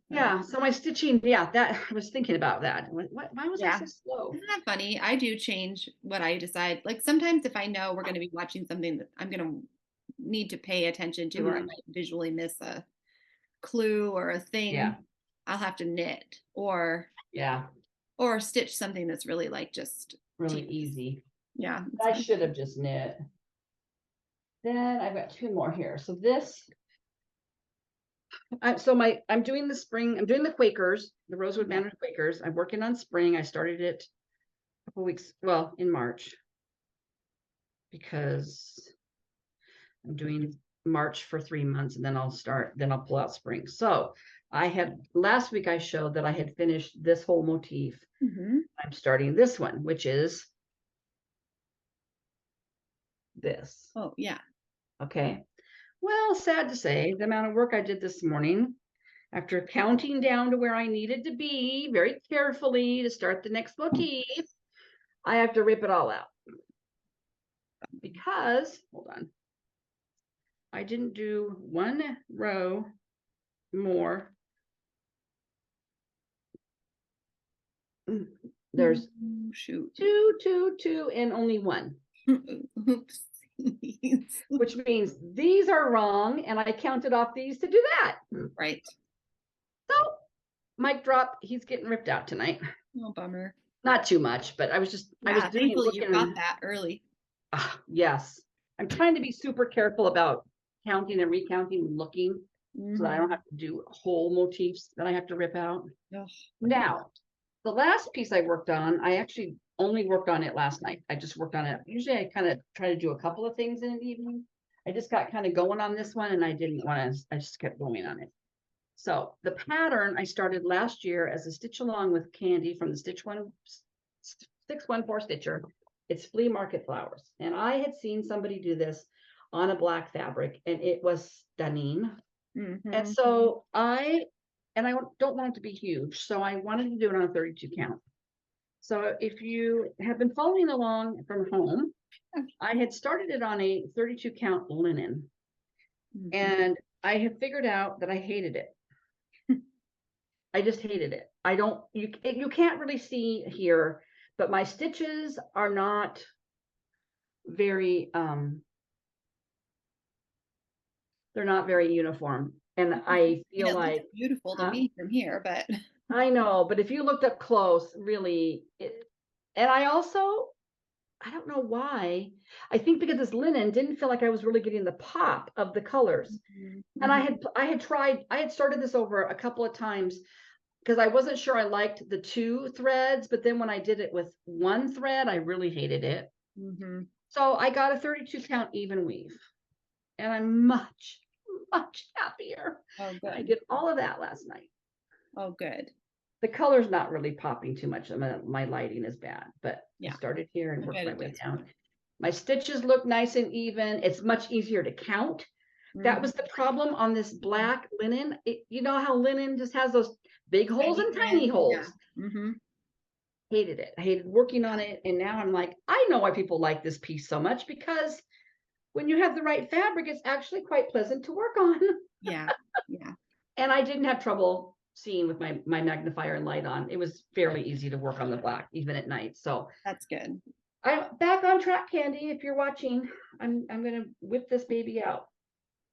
Yeah, so my stitching, that I was thinking about that. Why was I so slow? Isn't that funny? I do change what I decide. Like sometimes if I know we're going to be watching something that I'm going to need to pay attention to, or I might visually miss a clue or a thing, I'll have to knit or stitch something that's really like just really easy. Yeah, I should have just knit. Then I've got two more here. So this. I'm doing the spring. I'm doing the Quakers, the Rosewood Manor Quakers. I'm working on spring. I started it a couple weeks, well, in March, because I'm doing March for 3 months, and then I'll pull out spring. So last week I showed that I had finished this whole motif. I'm starting this one, which is this. Oh, yeah. Okay. Well, sad to say, the amount of work I did this morning, after counting down to where I needed to be very carefully to start the next motif, I have to rip it all out. Because, hold on, I didn't do one row more. There's two, and only one. Oops. Which means these are wrong, and I counted off these to do that. Right. So, mic drop. He's getting ripped out tonight. Oh, bummer. Not too much, but I was thankfully you got that early. Yes, I'm trying to be super careful about counting and recounting and looking, so that I don't have to do whole motifs that I have to rip out. Now, the last piece I worked on, I actually only worked on it last night. I just worked on it. Usually I kind of try to do a couple of things in an evening. I just got kind of going on this one, and I didn't want to, I just kept going on it. So the pattern I started last year as a stitch along with Candy from the 614 Stitcher. It's Flea Market Flowers. And I had seen somebody do this on a black fabric, and it was stunning. And so I don't want it to be huge, so I wanted to do it on a 32 count. So if you have been following along from home, I had started it on a 32 count linen, and I have figured out that I hated it. I just hated it. You can't really see here, but my stitches are not very, they're not very uniform. And I feel like it's beautiful to me from here, but I know, but if you looked up close, really, and I don't know why. I think because this linen didn't feel like I was really getting the pop of the colors. And I had started this over a couple of times because I wasn't sure I liked the 2 threads, but then when I did it with 1 thread, I really hated it. So I got a 32 count even weave, and I'm much happier. Oh, good. I did all of that last night. Oh, good. The color's not really popping too much. My lighting is bad, but I started here and worked my way down. My stitches look nice and even. It's much easier to count. That was the problem on this black linen. You know how linen just has those big holes and tiny holes. hated it. I hated working on it. And now I'm like, I know why people like this piece so much, because when you have the right fabric, it's actually quite pleasant to work on. Yeah. Yeah. And I didn't have trouble seeing with my magnifier and light on. It was fairly easy to work on the black, even at night. So That's good. I'm back on track, Candy. If you're watching, I'm gonna whip this baby out.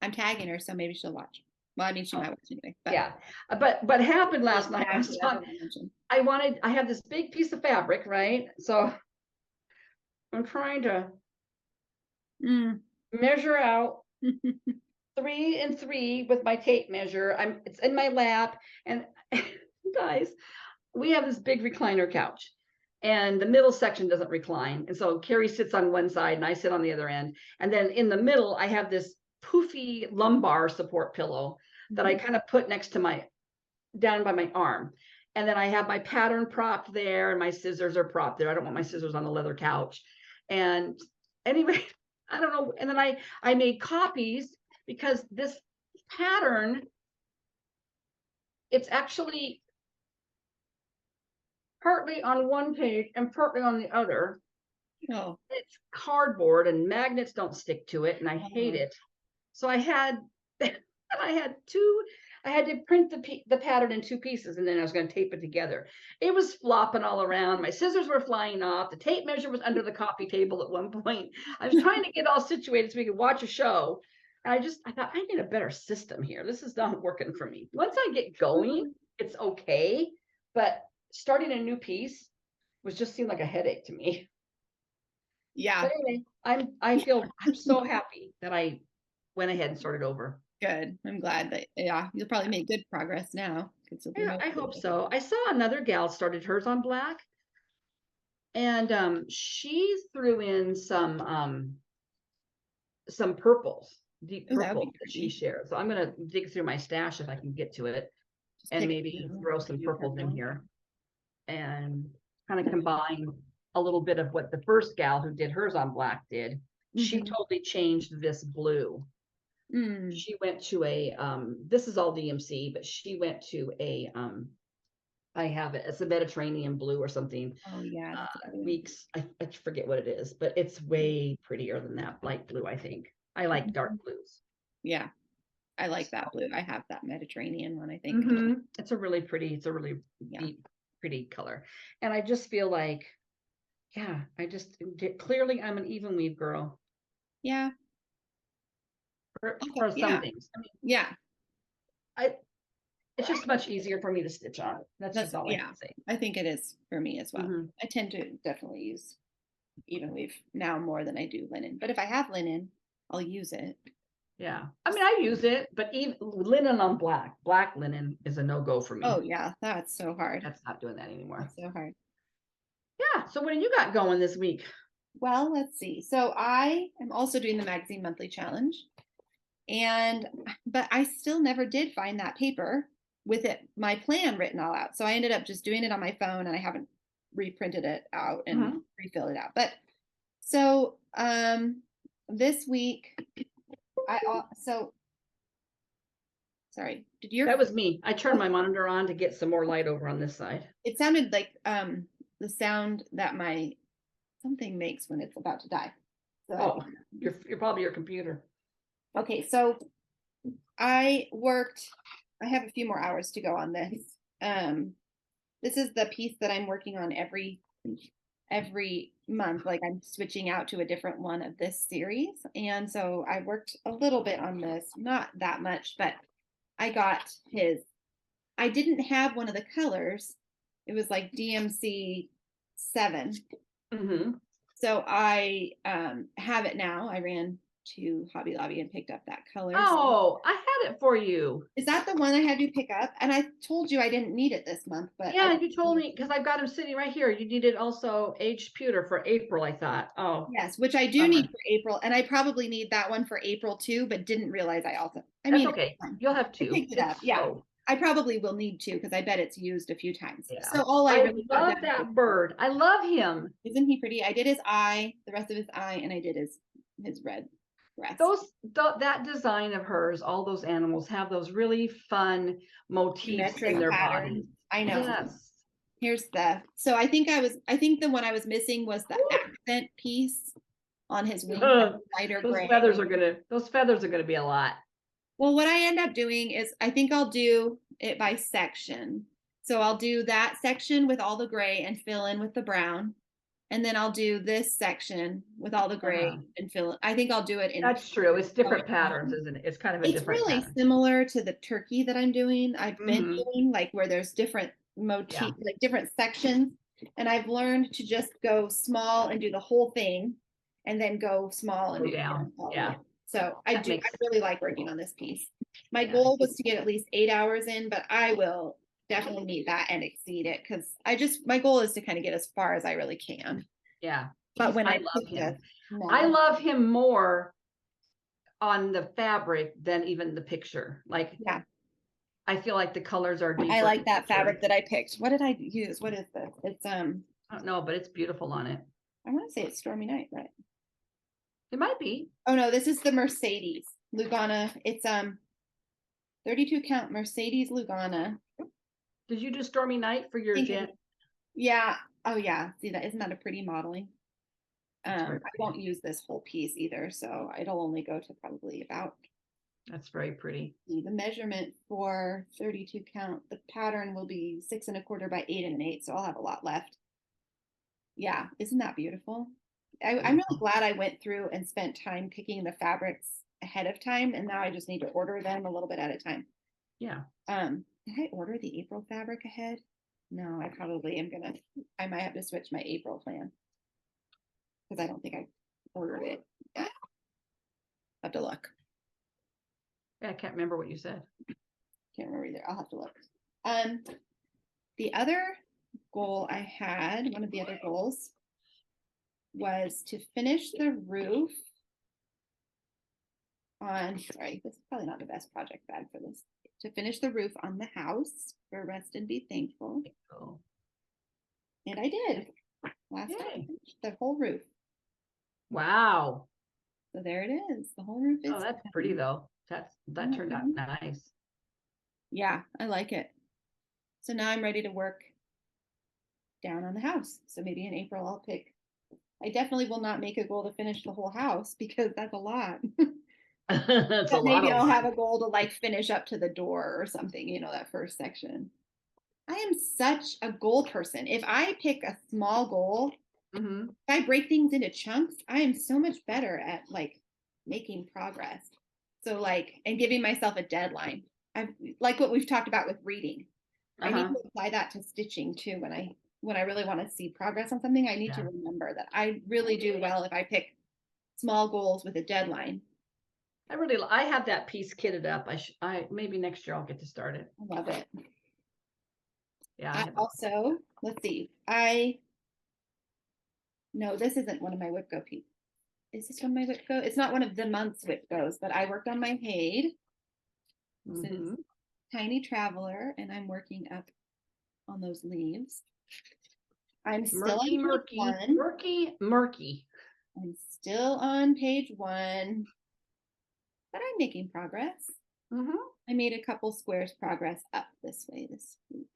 I'm tagging her, so maybe she'll watch. Well, I mean, she might watch anyway. But Yeah, but happened last night. I had this big piece of fabric, right? So I'm trying to measure out 3 and 3 with my tape measure. It's in my lap, and guys, we have this big recliner couch, and the middle section doesn't recline, and so Carrie sits on one side and I sit on the other end, and then in the middle I have this poofy lumbar support pillow that I kind of put next to my down by my arm, and then I have my pattern propped there, and my scissors are propped there. I don't want my scissors on the leather couch, and anyway, I don't know. And then I made copies, because this pattern, it's actually partly on one page and partly on the other. Oh. It's cardboard and magnets don't stick to it, and I hate it. So I had I had to print the pattern in 2 pieces, and then I was going to tape it together. It was flopping all around. My scissors were flying off. The tape measure was under the coffee table at one point. I was trying to get all situated so we could watch a show. And I thought, I need a better system here. This is not working for me. Once I get going, it's okay. But starting a new piece seemed like a headache to me. Yeah. But anyway, I'm so happy that I went ahead and started over. Good. I'm glad that, yeah, you'll probably make good progress now. Yeah, I hope so. I saw another gal started hers on black, and she threw in some purples, deep purple that she shared. So I'm gonna dig through my stash if I can get to it, and maybe throw some purples in here, and kind of combine a little bit of what the first gal who did hers on black did. She totally changed this blue. She went to this is all DMC, but she went to I have it. It's a Mediterranean blue or something. Oh yeah. Weeks. I forget what it is, but it's way prettier than that light blue, I think. I like dark blues. Yeah. I like that blue. I have that Mediterranean one, I think. It's a really deep, pretty color. And I just feel like, yeah, clearly I'm an even weave girl. Yeah. For some things. I mean, yeah. It's just much easier for me to stitch on. That's just all I can say. I think it is for me as well. I tend to definitely use even weave now more than I do linen. But if I have linen, I'll use it. Yeah. I mean, I use it, but even linen on black linen is a no-go for me. Oh yeah, that's so hard. That's not doing that anymore. That's so hard. Yeah. So what do you got going this week? Well, let's see. So I am also doing the magazine monthly challenge, but I still never did find that paper with my plan written all out. So I ended up just doing it on my phone, and I haven't reprinted it out and refilled it out. But so this week sorry, that was me. I turned my monitor on to get some more light over on this side. It sounded like the sound that something makes when it's about to die. So you're probably your computer. Okay, so I have a few more hours to go on this. This is the piece that I'm working on every month. Like I'm switching out to a different one of this series. And so I worked a little bit on this, not that much, but I got I didn't have one of the colors. It was like DMC 7. So I have it now. I ran to Hobby Lobby and picked up that color. Oh, I had it for you. Is that the one I had you pick up? And I told you I didn't need it this month, but yeah, you told me, because I've got them sitting right here. You needed also aged pewter for April, I thought. Oh, yes, which I do need for April, and I probably need that one for April too, but didn't realize That's okay. You'll have 2. I picked it up. Yeah. I probably will need 2 because I bet it's used a few times. Yeah. So I really love that bird. I love him. Isn't he pretty? I did his eye, the rest of his eye, and I did his red breast. That design of hers, all those animals have those really fun motifs in their bodies. I know. Yes. So I think the one I was missing was the accent piece on his wing, lighter gray. Those feathers are gonna be a lot. Well, what I end up doing is I think I'll do it by section. So I'll do that section with all the gray and fill in with the brown. And then I'll do this section with all the gray and fill it. I think I'll do it in. That's true. It's different patterns, isn't it? It's kind of a different really pattern. Similar to the turkey that I'm doing. I've been doing like where there's different motifs, like different sections. And I've learned to just go small and do the whole thing and then go small and do down. So I really like working on this piece. My goal was to get at least 8 hours in, but I will definitely meet that and exceed it because my goal is to kind of get as far as I really can. Yeah. But when I love him. I love him more on the fabric than even the picture. Like, I feel like the colors are deeper. I like that fabric that I picked. What did I use? What is this? It's I don't know, but it's beautiful on it. I want to say it's Stormy Night, right? It might be. Oh no, this is the Mercedes Lugana. It's 32 count Mercedes Lugana. Did you do Stormy Night for your jet? Yeah. Oh yeah. See that? Isn't that a pretty modeling? I won't use this whole piece either, so it'll only go to probably about. That's very pretty. The measurement for 32 count, the pattern will be 6 1/4 by 8 1/8, so I'll have a lot left. Yeah, isn't that beautiful? I'm really glad I went through and spent time picking the fabrics ahead of time, and now I just need to order them a little bit at a time. Yeah. Did I order the April fabric ahead? No, I probably am gonna. I might have to switch my April plan because I don't think I ordered it yet. Have to look. Yeah, I can't remember what you said. Can't remember either. I'll have to look. The other goal I had, one of the other goals, was to finish the roof on. Sorry, this is probably not the best project bag for this. To finish the roof on the house for Rest and Be Thankful. Oh. And I did. Last time, the whole roof. Wow. So there it is. The whole roof is. Oh, that's pretty though. That turned out nice. Yeah, I like it. So now I'm ready to work down on the house. So maybe in April I'll pick. I definitely will not make a goal to finish the whole house because that's a lot. That's a lot. Maybe I'll have a goal to like finish up to the door or something, that first section. I am such a goal person. If I pick a small goal, if I break things into chunks, I am so much better at like making progress. So and giving myself a deadline. I like what we've talked about with reading. I need to apply that to stitching too. When I really want to see progress on something, I need to remember that I really do well if I pick small goals with a deadline. I have that piece kitted up. I maybe next year I'll get to start it. I love it. Yeah. Also, let's see. No, this isn't one of my Whip Go pieces. Is this one of my Whip Go? It's not one of the month's Whip Goes, but I worked on my Haid. This is Tiny Traveler, and I'm working up on those leaves. I'm still on murky. I'm still on page 1, but I'm making progress. I made a couple squares progress up this way this week.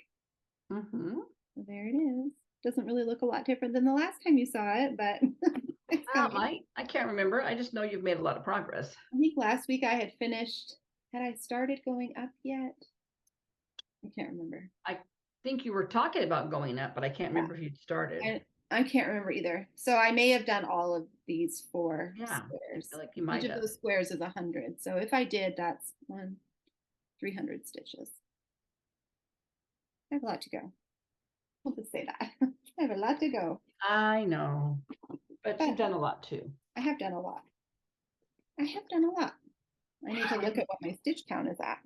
So there it is. Doesn't really look a lot different than the last time you saw it, but I can't remember. I just know you've made a lot of progress. I think last week I had finished. Had I started going up yet? I can't remember. I think you were talking about going up, but I can't remember if you'd started. I can't remember either. So I may have done all of these 4 squares. I feel like you might Each of those squares is 100. So if I did, that's 300 stitches. I have a lot to go. I'll just say that. I have a lot to go. I know, but you've done a lot too. I have done a lot. I need to look at what my stitch count is at.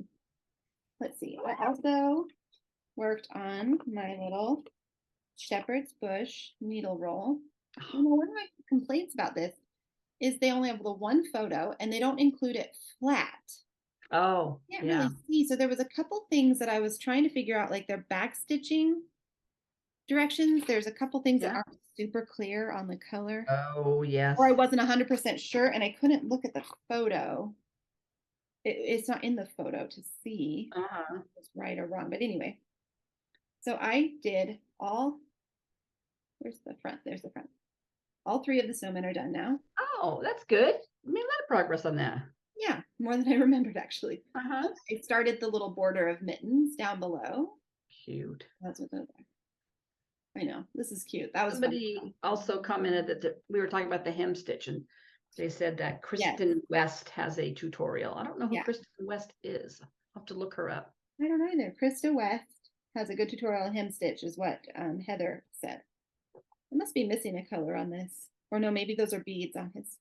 Let's see. I also worked on my little shepherd's bush needle roll. One of my complaints about this is they only have the one photo and they don't include it flat. Oh, can't really see. So there was a couple things that I was trying to figure out, like their back stitching directions. There's a couple things that aren't super clear on the color. Oh, yes. Or I wasn't 100% sure and I couldn't look at the photo. It's not in the photo to see if it's right or wrong. But anyway, So I did where's the front? There's the front. All 3 of the snowmen are done now. Oh, that's good. I made a lot of progress on that. Yeah, more than I remembered actually. Uh-huh. I started the little border of mittens down below. Cute. That's what those are. I know, this is cute. That was Somebody fun. also commented that we were talking about the hem stitch, and they said that Kristen West has a tutorial. I don't know who Kristen West is. I'll have to look her up. I don't know either. Krista West has a good tutorial on hem stitch, is what Heather said. I must be missing a color on this. Or no, maybe those are beads on his.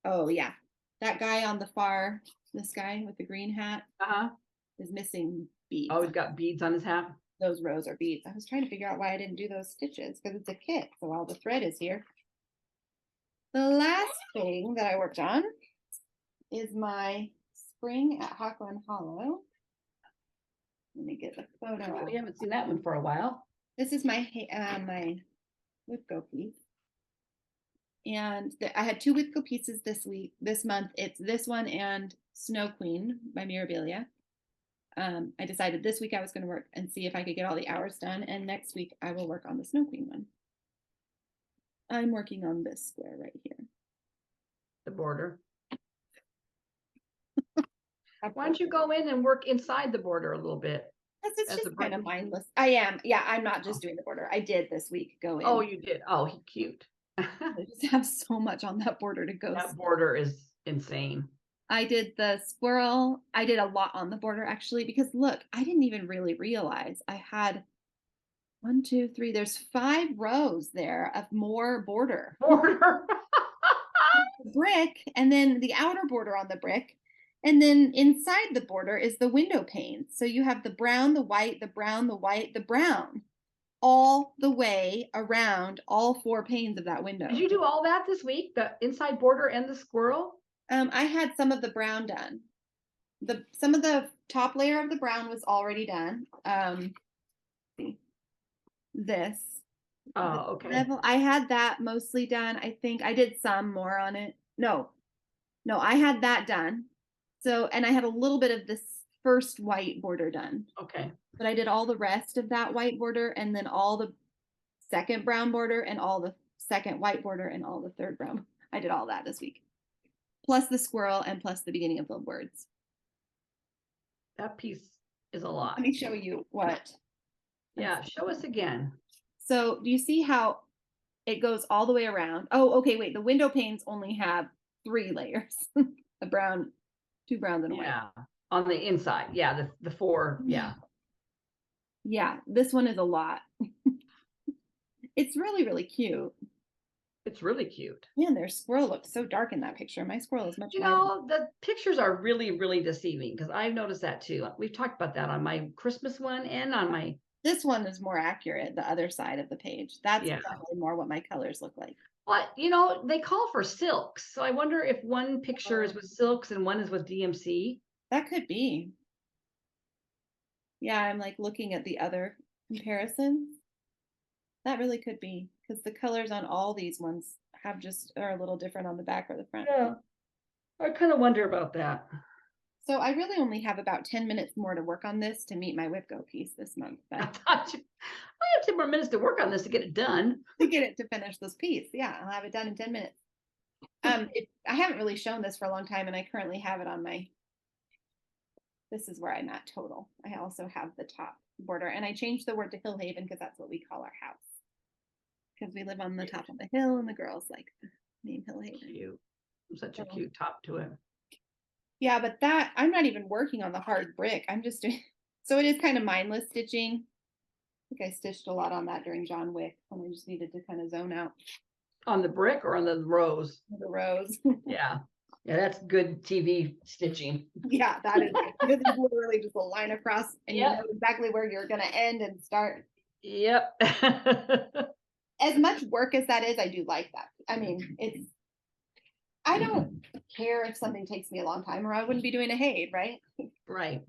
Oh yeah. That guy on the far, this guy with the green hat is missing beads. Oh, he's got beads on his hat. Those rows are beads. I was trying to figure out why I didn't do those stitches because it's a kit. So all the thread is here. The last thing that I worked on is my spring at Hawkland Hollow. Let me get the photo. Oh, we haven't seen that one for a while. This is my my Whipco piece. And I had 2 Whipco pieces this month. It's this one and Snow Queen by Mirabilia. I decided this week I was going to work and see if I could get all the hours done. And next week I will work on the Snow Queen one. I'm working on this square right here. The border. Why don't you go in and work inside the border a little bit? It's just kind of mindless. I am. Yeah, I'm not just doing the border. I did this week go in. Oh, you did. Oh, cute. I just have so much on that border to go. That border is insane. I did the squirrel. I did a lot on the border actually, because look, I didn't even really realize I had 1, 2, 3. There's 5 rows there of more border. Brick, and then the outer border on the brick. And then inside the border is the window panes. So you have the brown, the white, the brown, the white, the brown, all the way around all 4 panes of that window. Did you do all that this week? The inside border and the squirrel? I had some of the brown done. Some of the top layer of the brown was already done. This. Oh, okay. I had that mostly done. I think I did some more on it. No, I had that done. So, and I had a little bit of this first white border done. Okay. But I did all the rest of that white border and then all the second brown border and all the second white border and all the third brown. I did all that this week. Plus the squirrel and plus the beginning of the words. That piece is a lot. Let me show you what. Yeah, show us again. So do you see how it goes all the way around? Oh, okay, wait. The window panes only have 3 layers. A brown, 2 browns and a white. Yeah, on the inside. Yeah, the 4. Yeah. Yeah, this one is a lot. It's really, really cute. It's really cute. Man, their squirrel looks so dark in that picture. My squirrel is much lighter. The pictures are really, really deceiving because I've noticed that too. We've talked about that on my Christmas one and on my. This one is more accurate, the other side of the page. That's definitely more what my colors look like. But, they call for silks. So I wonder if one picture is with silks and one is with DMC. That could be. Yeah, I'm like looking at the other comparisons. That really could be because the colors on all these ones are a little different on the back or the front. Yeah, I kind of wonder about that. So I really only have about 10 minutes more to work on this to meet my Whipco piece this month. But I have 10 more minutes to work on this to get it done. To finish this piece. Yeah, I'll have it done in 10 minutes. I haven't really shown this for a long time, and I currently have it on this is where I'm at total. I also have the top border, and I changed the word to Hill Haven because that's what we call our house. Because we live on the top of the hill, and the girls like the name Hill Haven. Cute. Such a cute top to it. Yeah, but I'm not even working on the hard brick. I'm just doing, so it is kind of mindless stitching. I think I stitched a lot on that during John Wick when I just needed to kind of zone out. On the brick or on the rows? The rows. Yeah, that's good TV stitching. Yeah, that is. This is literally just a line across, and you know exactly where you're going to end and start. Yep. As much work as that is, I do like that. I mean, I don't care if something takes me a long time or I wouldn't be doing a Haid, right? Right.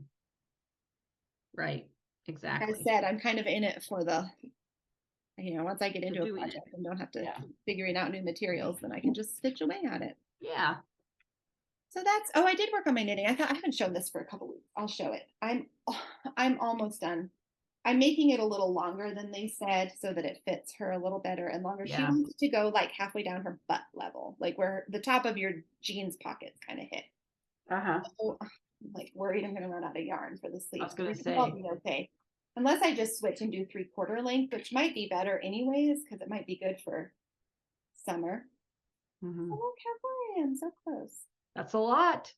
Exactly. Like I said, I'm kind of in it for once I get into a project and don't have to figuring out new materials, then I can just stitch away at it. Yeah. So I did work on my knitting. I haven't shown this for a couple weeks. I'll show it. I'm almost done. I'm making it a little longer than they said so that it fits her a little better and longer. She Yeah. wants to go like halfway down her butt level, like where the top of your jeans pockets kind of hit. Uh-huh. So I'm like worried I'm going to run out of yarn for the sleeves. I was going I to think I'll say, be okay. Unless I just switch and do 3/4 length, which might be better anyways, because it might be good for summer. mhm. Oh, look how far I am, so close. That's a lot.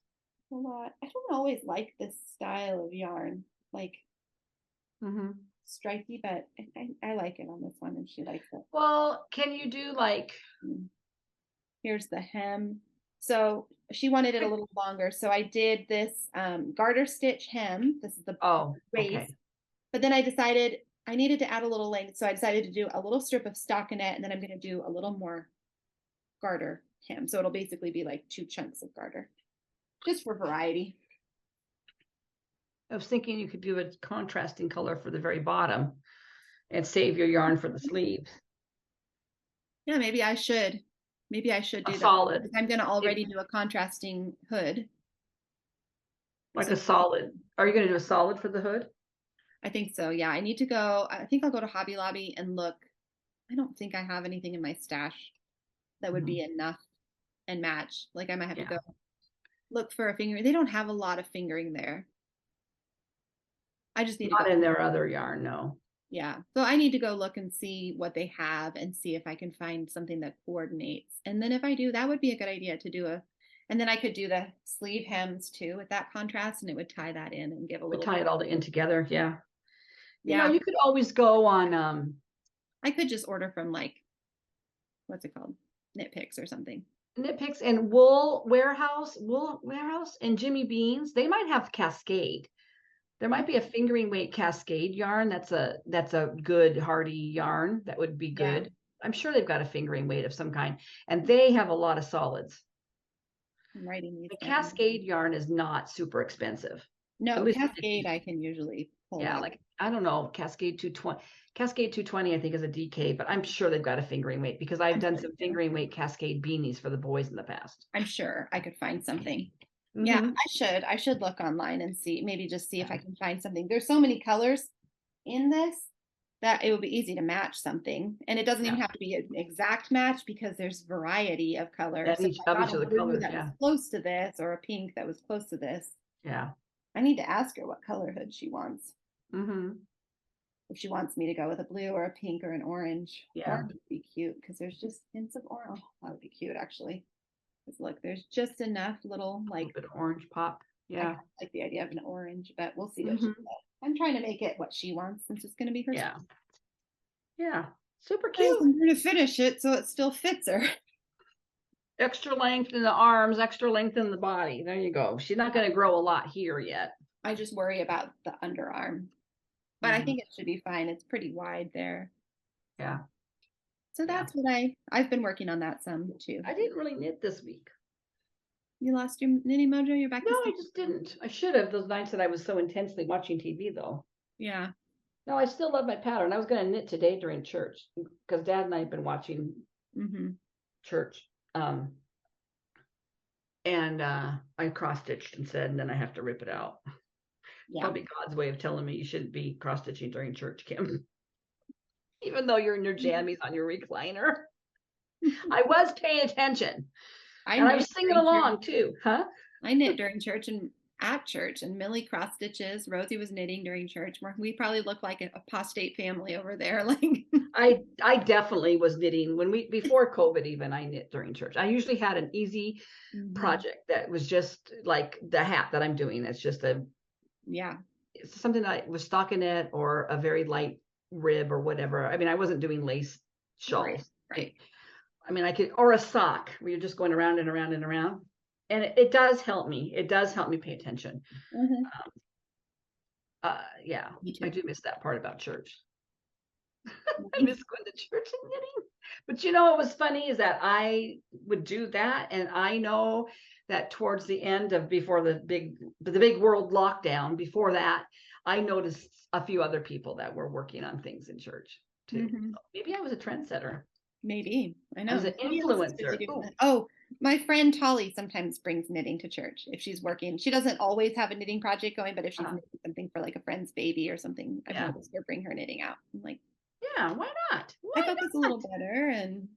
A lot. I don't always like this style of yarn, like Mhm. stripey, but I like it on this one, and she likes it. Well, can you do like, Here's the hem. So she wanted it a little longer, so I did this garter stitch hem. This is the oh, waist. okay. But then I decided I needed to add a little length, so I decided to do a little strip of stockinette, and then I'm going to do a little more garter hem. So it'll basically be like 2 chunks of garter, just for variety. I was thinking you could do a contrasting color for the very bottom and save your yarn for the sleeves. Yeah, maybe I should. Maybe I should do A that. solid, I'm going to already do a contrasting hood. like a solid. Are you going to do a solid for the hood? I think so. Yeah, I need to go. I think I'll go to Hobby Lobby and look. I don't think I have anything in my stash that would be enough and match. Like I might have to go look for a fingering. They don't have a lot of fingering there. I just need to Not go. in their other yarn, no. Yeah. So I need to go look and see what they have and see if I can find something that coordinates. And then if I do, that would be a good idea to do and then I could do the sleeve hems too with that contrast and it would tie that in and give a We little. tie it all in together. Yeah. You Yeah. know, you could always go on, I could just order from like, what's it called? Knit Picks or something. Knit Picks and Wool Warehouse and Jimmy Beans. They might have Cascade. There might be a fingering weight Cascade yarn. That's a good hardy yarn. That would be good. Yeah. I'm sure they've got a fingering weight of some kind, and they have a lot of solids. I'm writing these. The Cascade yarn is not super expensive. No, Cascade I can usually pull. Yeah, like I don't know, Cascade 220. Cascade 220 I think is a DK, but I'm sure they've got a fingering weight because I've done some fingering weight Cascade beanies for the boys in the past. I'm sure I could find something. Yeah, I should look online and see, maybe just see if I can find something. There's so many colors in this that it would be easy to match something. And it doesn't even have to be an exact match because there's variety of colors. So each of the colors, that was close to this or a pink that was close to this. Yeah. I need to ask her what color hood she wants. If she wants me to go with a blue or a pink or an orange. Yeah. Orange would be cute because there's just hints of orange. Oh, that would be cute actually. Look, there's just enough little like an orange pop. Yeah. I like the idea of an orange, but we'll see what she says. I'm trying to make it what she wants since it's going to be her. Yeah. Yeah. Super cute. I'm going to finish it so it still fits her. Extra length in the arms, extra length in the body. There you go. She's not going to grow a lot here yet. I just worry about the underarm, but I think it should be fine. It's pretty wide there. Yeah. So that's what I've been working on that some too. I didn't really knit this week. You lost your knitting mojo? You're back? No, I just didn't. I should have those nights that I was so intensely watching TV though. Yeah. No, I still love my pattern. I was going to knit today during church because Dad and I have been watching church. And I cross-stitched instead, and then I have to rip it out. Yeah. Probably God's way of telling me you shouldn't be cross-stitching during church, Kim. Even though you're in your jammies on your recliner. I was paying attention. And I was singing along too, huh? I knit during church and at church, and Millie cross stitches. Rosie was knitting during church. We probably look like an apostate family over there. Like I definitely was knitting before COVID even. I knit during church. I usually had an easy project that was just like the hat that I'm doing. It's just it's something that was stockinette or a very light rib or whatever. I mean, I wasn't doing lace shawls. Right. I mean, or a sock where you're just going around and around and around. And it does help me. It does help me pay attention. Yeah, I do miss that part about church. I miss going to church and knitting. But you know what was funny is that I would do that. And I know that towards the end of before the big world lockdown, before that, I noticed a few other people that were working on things in church too. So maybe I was a trendsetter. Maybe. I know. I was an influencer. My friend Tolly sometimes brings knitting to church if she's working. She doesn't always have a knitting project going, but if she's knitting something for like a friend's baby or something, I've noticed her bring her knitting out. I'm like, yeah, why not? I thought that's a little better. And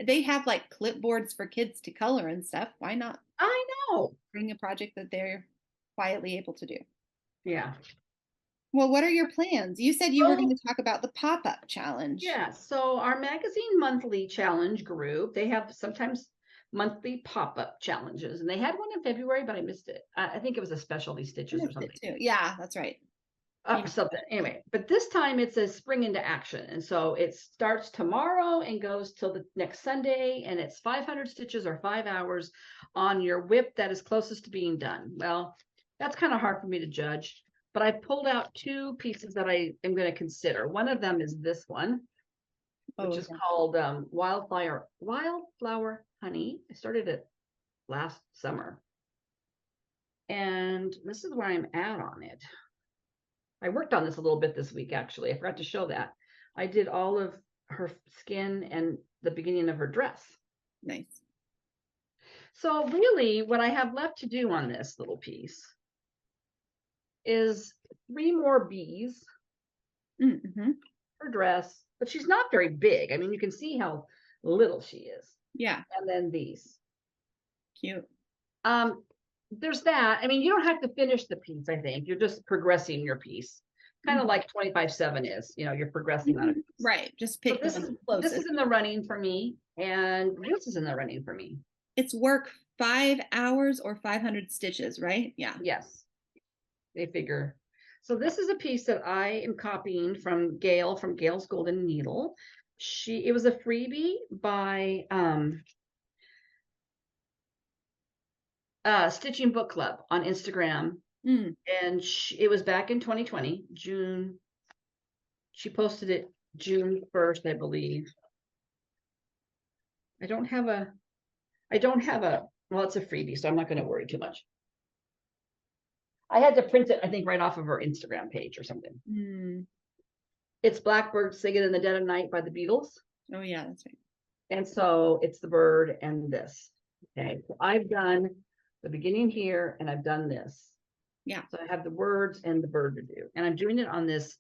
they have like clipboards for kids to color and stuff. Why not I know. bring a project that they're quietly able to do? Yeah. Well, what are your plans? You said you were going to talk about the pop-up challenge. Yeah. So our magazine monthly challenge group, they have sometimes monthly pop-up challenges, and they had one in February, but I missed it. I think it was a specialty stitches or something. Too. Yeah, that's right. Something anyway, but this time it's a spring into action, and so it starts tomorrow and goes till the next Sunday, and it's 500 stitches or 5 hours on your whip that is closest to being done. Well, that's kind of hard for me to judge, but I pulled out 2 pieces that I am going to consider. One of them is this one, which is called Wildflower Honey. I started it last summer, and this is where I'm at on it. I worked on this a little bit this week, actually. I forgot to show that. I did all of her skin and the beginning of her dress. Nice. So really what I have left to do on this little piece is 3 more bees, her dress, but she's not very big. I mean, you can see how little she is. Yeah. And then these. Cute. There's that. I mean, you don't have to finish the piece, I think. You're just progressing your piece. Kind of like 25/7 is, you're progressing on it. Right. Just pick this is in the running for me, and this is in the running for me. It's work 5 hours or 500 stitches, right? Yeah. Yes. They figure. So this is a piece that I am copying from Gail, from Gail's Golden Needle. It was a freebie by Stitching Book Club on Instagram. And it was back in 2020, June. She posted it June 1st, I believe. I don't have a, well, it's a freebie, so I'm not going to worry too much. I had to print it, I think, right off of her Instagram page or something. It's Blackbird Singing in the Dead of Night by the Beatles. Oh, yeah, that's right. And so it's the bird and this. Okay, so I've done the beginning here, and I've done this. Yeah. So I have the words and the bird to do. And I'm doing it on this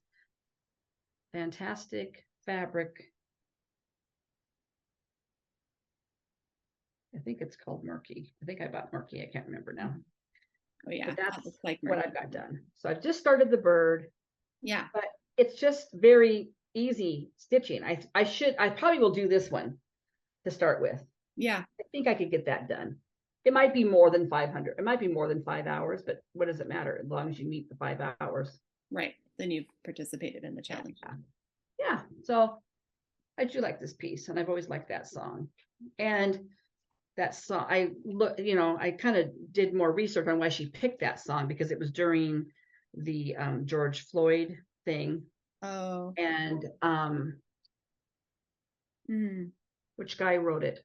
fantastic fabric. I think it's called Murky. I think I bought Murky. I can't remember now. Oh, yeah. But that's like what I've got done. So I've just started the bird. Yeah. But it's just very easy stitching. I probably will do this one to start with. Yeah. I think I could get that done. It might be more than 500. It might be more than 5 hours, but what does it matter as long as you meet the 5 hours? Right. Then you've participated in the challenge. Yeah. So I do like this piece, and I've always liked that song. And that song, I kind of did more research on why she picked that song, because it was during the George Floyd thing. Oh. And which guy wrote it?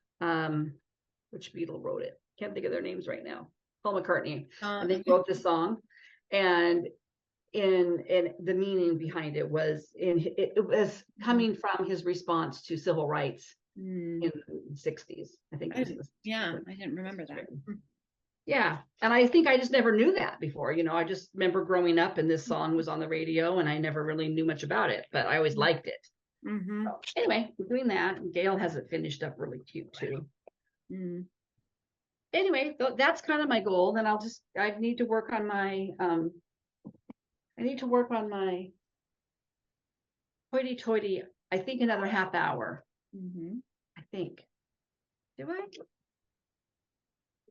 Which Beatle wrote it? Can't think of their names right now. Paul McCartney. And they wrote this song, and in the meaning behind it was it was coming from his response to civil rights in the 60s. I think. I didn't remember that. Yeah, and I think I just never knew that before. I just remember growing up and this song was on the radio, and I never really knew much about it, but I always liked it. So anyway, we're doing that. And Gail has it finished up really cute too. Anyway, that's kind of my goal. Then I need to work on my hoity-toity, I think another half hour. I think.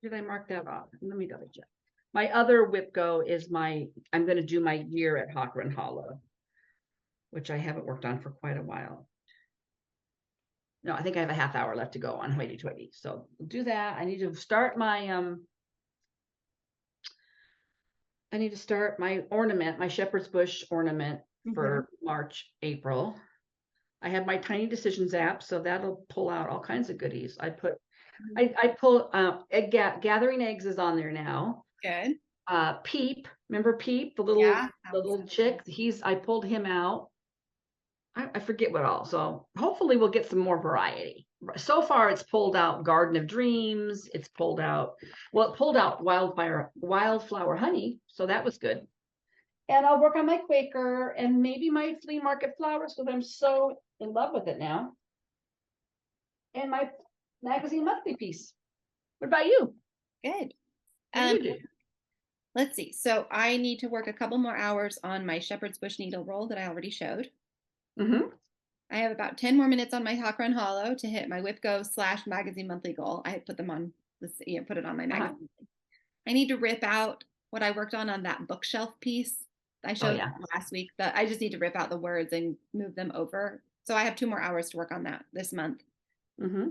Did I mark that off? Let me double check. My other whip go is I'm going to do my year at Hawk Run Hollow, which I haven't worked on for quite a while. No, I think I have a half hour left to go on hoity-toity. So we'll do that. I need to start my ornament, my shepherd's bush ornament for March, April. I have my Tiny Decisions app, so that'll pull out all kinds of goodies. I pull Gathering Eggs is on there now. Good. Peep, remember Peep, the little chick? I pulled him out. I forget what all. So hopefully we'll get some more variety. So far, it's pulled out Garden of Dreams. It's pulled out, well, it pulled out wildflower honey. So that was good. And I'll work on my Quaker and maybe my flea market flowers because I'm so in love with it now. And my magazine monthly piece. What about you? Good. What do you do? Let's see. So I need to work a couple more hours on my shepherd's bush needle roll that I already showed. Mm-hmm. I have about 10 more minutes on my Hawk Run Hollow to hit my WIPGO / magazine monthly goal. I had put them on this, put it on my magazine. I need to rip out what I worked on that bookshelf piece I showed last week, but I just need to rip out the words and move them over. So I have 2 more hours to work on that this month. Mm-hmm.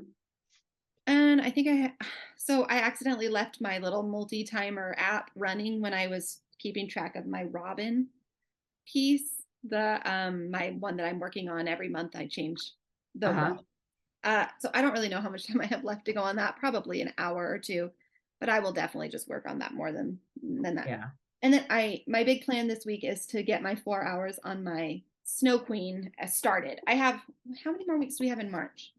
And I think so I accidentally left my little multi-timer app running when I was keeping track of my Robin piece. My one that I'm working on every month, I change the one. So I don't really know how much time I have left to go on that, probably an hour or 2, but I will definitely just work on that more than that. Yeah. And then my big plan this week is to get my 4 hours on my Snow Queen started. I have, how many more weeks do we have in March?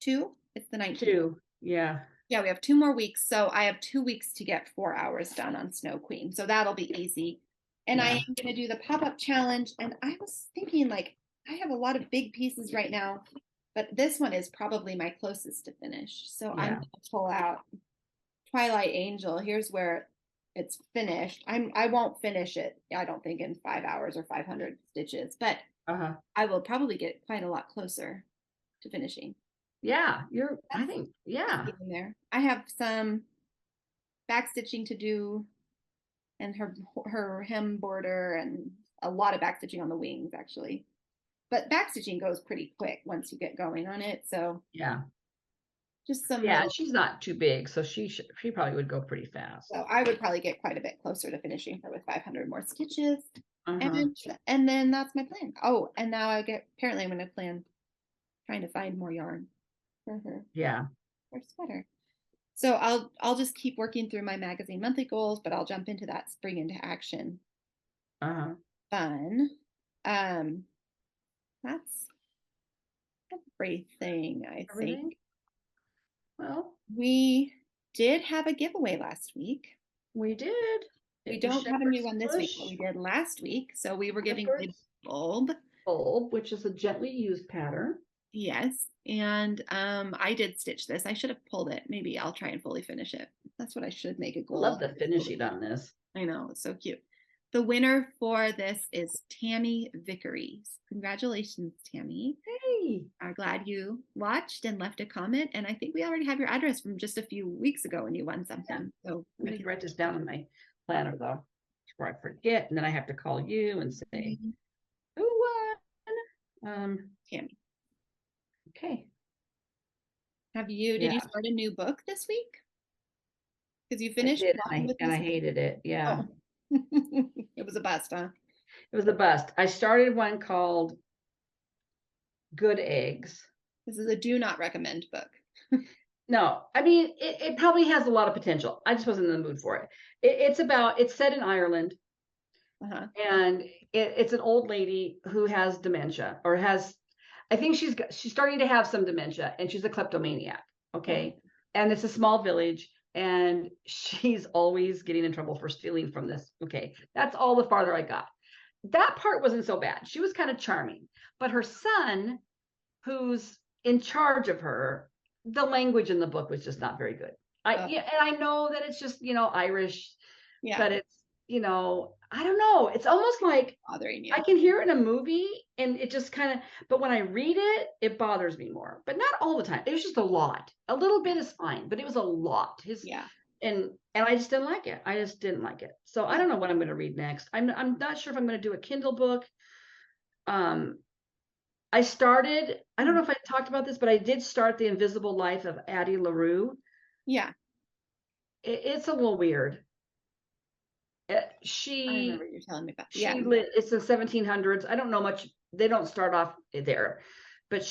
2? It's the 19th. 2. Yeah. Yeah, we have 2 more weeks. So I have 2 weeks to get 4 hours done on Snow Queen. So that'll be easy. And I am going to do the pop-up challenge. And I was thinking, like, I have a lot of big pieces right now, but this one is probably my closest to finish. So I'm going to pull out Twilight Angel. Here's where it's finished. I won't finish it, I don't think, in 5 hours or 500 stitches, but I will probably get quite a lot closer to finishing. Yeah, I think, in there. I have some back stitching to do, and her hem border, and a lot of back stitching on the wings actually. But back stitching goes pretty quick once you get going on it. So just some. Yeah, she's not too big, so she probably would go pretty fast. So I would probably get quite a bit closer to finishing her with 500 more stitches. And then that's my plan. Oh, and now apparently I'm going to plan trying to find more yarn for her. Yeah. Her sweater. So I'll just keep working through my magazine monthly goals, but I'll jump into that spring into action. Fun. That's everything, I think. Well, we did have a giveaway last week. We did. We don't have a new one this week, but we did last week. So we were giving a bulb, which is a gently used pattern. Yes. And I did stitch this. I should have pulled it. Maybe I'll try and fully finish it. That's what I should make a goal. Love the finishing on this. I know, it's so cute. The winner for this is Tammy Vickeries. Congratulations, Tammy. Hey. I'm glad you watched and left a comment. And I think we already have your address from just a few weeks ago when you won something. So I'm going to write this down in my planner though, before I forget. And then I have to call you and say, who won? Tammy. Okay. Did you start a new book this week? Because you finished and I hated it. Yeah. Oh. It was a bust, huh? It was a bust. I started one called Good Eggs. This is a do not recommend book. No, I mean, it probably has a lot of potential. I just wasn't in the mood for it. It's set in Ireland. And it's an old lady who has dementia, or I think she's starting to have some dementia, and she's a kleptomaniac. Okay. And it's a small village, and she's always getting in trouble for stealing from this. Okay. That's all the farther I got. That part wasn't so bad. She was kind of charming, but her son, who's in charge of her, the language in the book was just not very good. And I know that it's just, Irish, but it's, I don't know. It's almost like bothering you. I can hear it in a movie and it just kind of, but when I read it, it bothers me more, but not all the time. It was just a lot. A little bit is fine, but it was a lot. And I just didn't like it. So I don't know what I'm going to read next. I'm not sure if I'm going to do a Kindle book. I don't know if I talked about this, but I did start The Invisible Life of Addie LaRue. Yeah. It's a little weird. I remember you telling me about. It's the 1700s. I don't know much. They don't start off there, but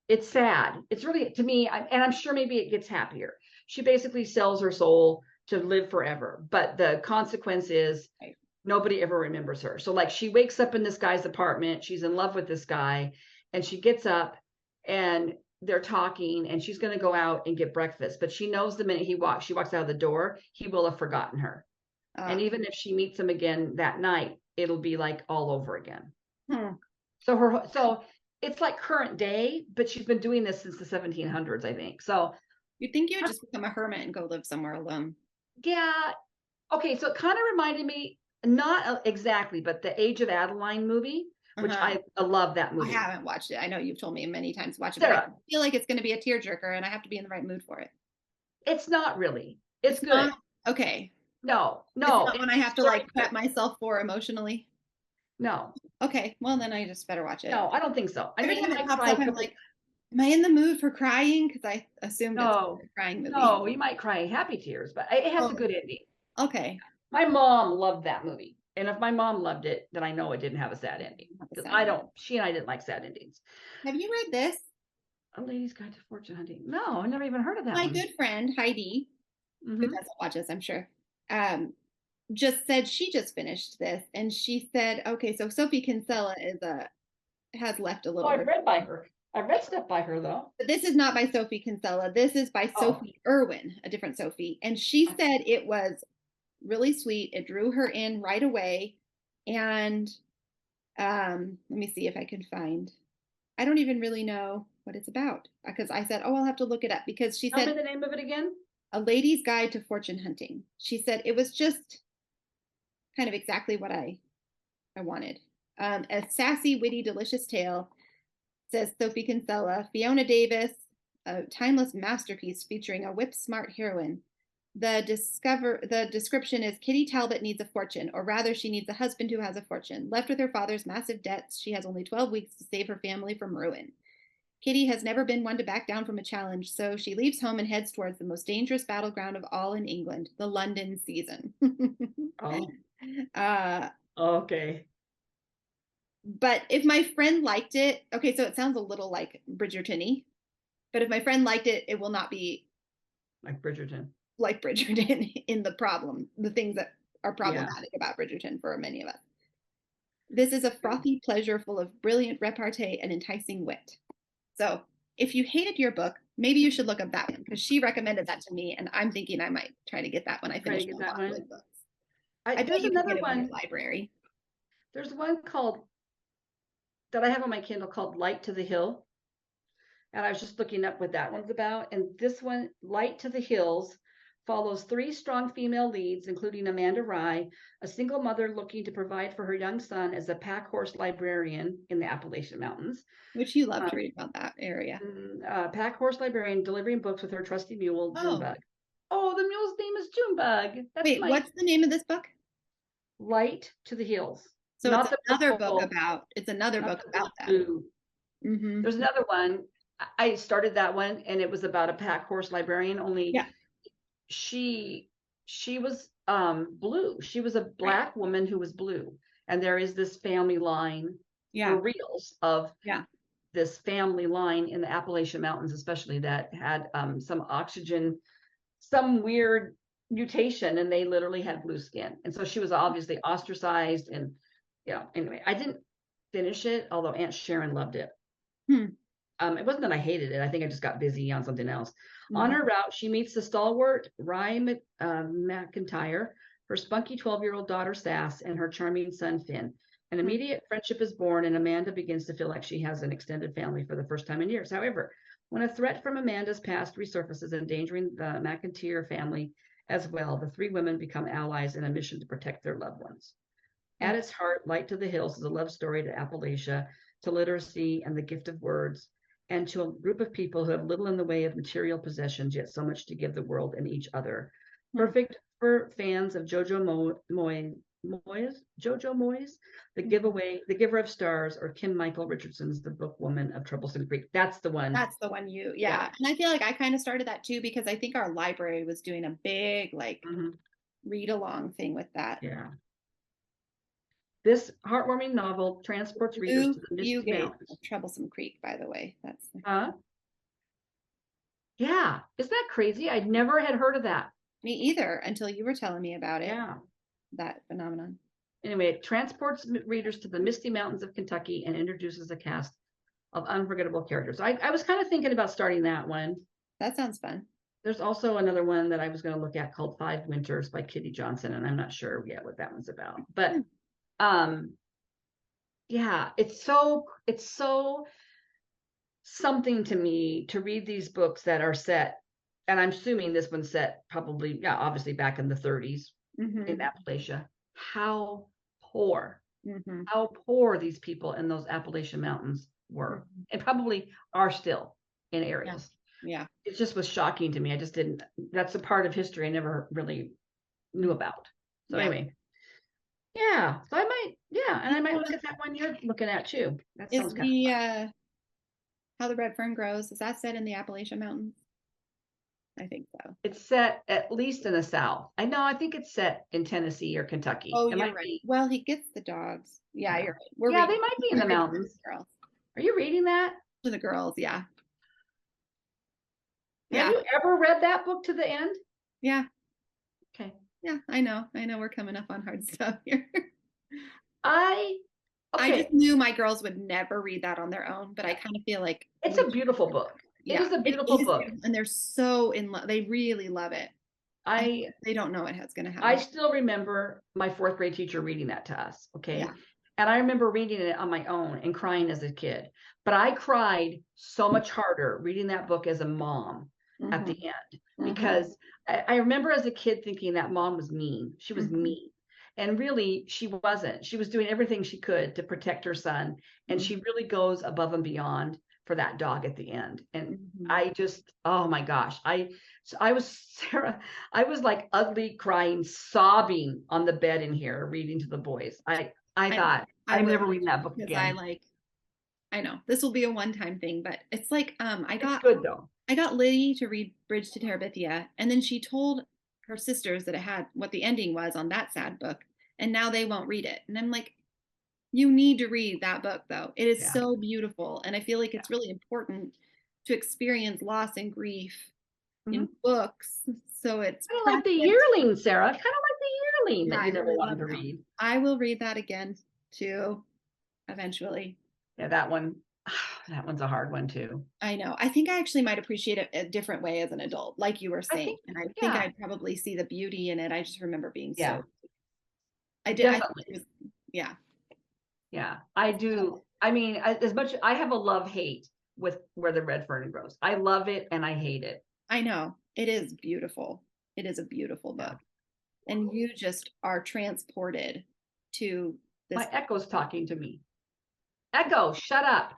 it's sad. It's really, to me, and I'm sure maybe it gets happier. She basically sells her soul to live forever, but the consequence is nobody ever remembers her. So like she wakes up in this guy's apartment, she's in love with this guy, and she gets up and they're talking and she's going to go out and get breakfast, but she knows the minute she walks out of the door, he will have forgotten her. And even if she meets him again that night, it'll be like all over again. So it's like current day, but she's been doing this since the 1700s, I think. So you'd think you would just become a hermit and go live somewhere alone. yeah. Okay, so it kind of reminded me, not exactly, but the Age of Adeline movie, which I love that movie. I haven't watched it. I know you've told me many times to watch it, Sarah, but I feel like it's going to be a tearjerker and I have to be in the right mood for it. it's not really. It's good. Not, okay. No. It's not when I have to like prep myself for emotionally. No. Okay, well then I just better watch it. No, I don't think so. Every time it pops up, I'm like, am I in the mood for crying? Because I assumed it's a crying movie. No, you might cry happy tears, but it has a good ending. Okay. My mom loved that movie. And if my mom loved it, then I know it didn't have a sad ending. Because she and I didn't like sad endings. Have you read this? A Lady's Guide to Fortune Hunting. No, I never even heard of that My one. good friend, Heidi, who doesn't watch us, I'm sure, just said she just finished this. And she said, okay, so Sophie Kinsella has left a little. I've read by her. I've read stuff by her, though. But this is not by Sophie Kinsella. This is by Sophie Irwin, a different Sophie. And she said it was really sweet. It drew her in right away. And let me see if I can find. I don't even really know what it's about because I said, oh, I'll have to look it up because she said. Tell me the name of it again. A Lady's Guide to Fortune Hunting. She said it was just kind of exactly what I wanted. A sassy, witty, delicious tale, says Sophie Kinsella. Fiona Davis, a timeless masterpiece featuring a whip-smart heroine. The description is Kitty Talbot needs a fortune, or rather she needs a husband who has a fortune. Left with her father's massive debts, she has only 12 weeks to save her family from ruin. Kitty has never been one to back down from a challenge, so she leaves home and heads towards the most dangerous battleground of all in England, the London season. Okay. But if my friend liked it, okay, so it sounds a little like Bridgerton-y, but if my friend liked it, it will not be like Bridgerton. Like Bridgerton in the things that are problematic about Bridgerton for many of us. This is a frothy pleasure full of brilliant repartee and enticing wit. So if you hated your book, maybe you should look up that one because she recommended that to me, and I'm thinking I might try to get that when I finish my Buckley books. I bet you can get it in your library. There's one that I have on my Kindle called Light to the Hill. And I was just looking up what that one's about. And this one, Light to the Hills, follows 3 strong female leads, including Amanda Rye, a single mother looking to provide for her young son as a pack horse librarian in the Appalachian Mountains. Which you love to read about that area. Pack horse librarian delivering books with her trusty mule, Junebug. Oh, the mule's name is Junebug. Wait, what's the name of this book? Light to the Hills. So it's another book about that. Mm-hmm. There's another one. I started that one, and it was about a pack horse librarian. Only she was blue. She was a black woman who was blue, and there is this family line for reals of this family line in the Appalachian Mountains, especially that had some weird mutation, and they literally had blue skin, and so she was obviously ostracized. And anyway, I didn't finish it, although Aunt Sharon loved it. It wasn't that I hated it. I think I just got busy on something else. On her route, she meets the stalwart Rye McIntyre, her spunky 12-year-old daughter Sass, and her charming son Finn. An immediate friendship is born, and Amanda begins to feel like she has an extended family for the first time in years. However, when a threat from Amanda's past resurfaces, endangering the McIntyre family as well, the 3 women become allies in a mission to protect their loved ones. At its heart, Light to the Hills is a love story to Appalachia, to literacy and the gift of words, and to a group of people who have little in the way of material possessions, yet so much to give the world and each other. Perfect for fans of Jojo Moyes, the Giver of Stars, or Kim Michael Richardson's The Bookwoman of Troublesome Creek. That's the one. That's the one And I feel like I kind of started that too because I think our library was doing a big read along thing with that. Yeah. This heartwarming novel transports readers to the Misty Mountains. Troublesome Creek, by the way. That's yeah. Isn't that crazy? I'd never had heard of that. Me either until you were telling me about it. Yeah. That phenomenon. Anyway, it transports readers to the misty mountains of Kentucky and introduces a cast of unforgettable characters. I was kind of thinking about starting that one. That sounds fun. There's also another one that I was going to look at called 5 Winters by Kitty Johnson, and I'm not sure yet what that one's about. But yeah, it's so something to me to read these books that are set, and I'm assuming this one's set probably, yeah, obviously back in the 30s in Appalachia. How poor these people in those Appalachian mountains were, and probably are still in areas. Yeah. It just was shocking to me. I just didn't, that's a part of history I never really knew about. So anyway, yeah, so I might, and I might look at that one you're looking at too. That sounds kind of fun. How the Red Fern Grows, is that set in the Appalachian Mountains? I think so. It's set at least in the South. I think it's set in Tennessee or Kentucky. Oh, you're right. Well, he gets the dogs. Yeah, you're right. Yeah, they might be in the mountains. Girls. Are you reading that? For the girls, yeah. Have you ever read that book to the end? Yeah. Okay. Yeah, I know. We're coming up on hard stuff here. I just knew my girls would never read that on their own, but I kind of feel like it's a beautiful book. It is a beautiful book. And they're so in love. They really love it. They don't know what's going to happen. I still remember my 4th grade teacher reading that to us. Okay. Yeah. And I remember reading it on my own and crying as a kid, but I cried so much harder reading that book as a mom at the end, because I remember as a kid thinking that mom was mean. She was mean. And really, she wasn't. She was doing everything she could to protect her son. And she really goes above and beyond for that dog at the end. And I just, oh my gosh. I was like ugly crying, sobbing on the bed in here, reading to the boys. I thought, I'm never reading that book again. I know this will be a one-time thing, but it's like, it's good though. I got Liddy to read Bridge to Terabithia, and then she told her sisters that it had what the ending was on that sad book, and now they won't read it. And I'm like, you need to read that book though. It is so beautiful. And I feel like it's really important to experience loss and grief in books. So it's kind of like the Yearling, Sarah. Kind of like the Yearling that you never wanted to read. I will read that again too, eventually. Yeah, that one's a hard one too. I know. I think I actually might appreciate it a different way as an adult, like you were saying. I think I'd probably see the beauty in it. I just remember being so. I did. Definitely. Yeah. Yeah, I do. I mean, as much I have a love-hate with Where the Red Fern Grows. I love it and I hate it. I know. It is beautiful. It is a beautiful book. And you just are transported to this. My Echo's talking to me. Echo, shut up.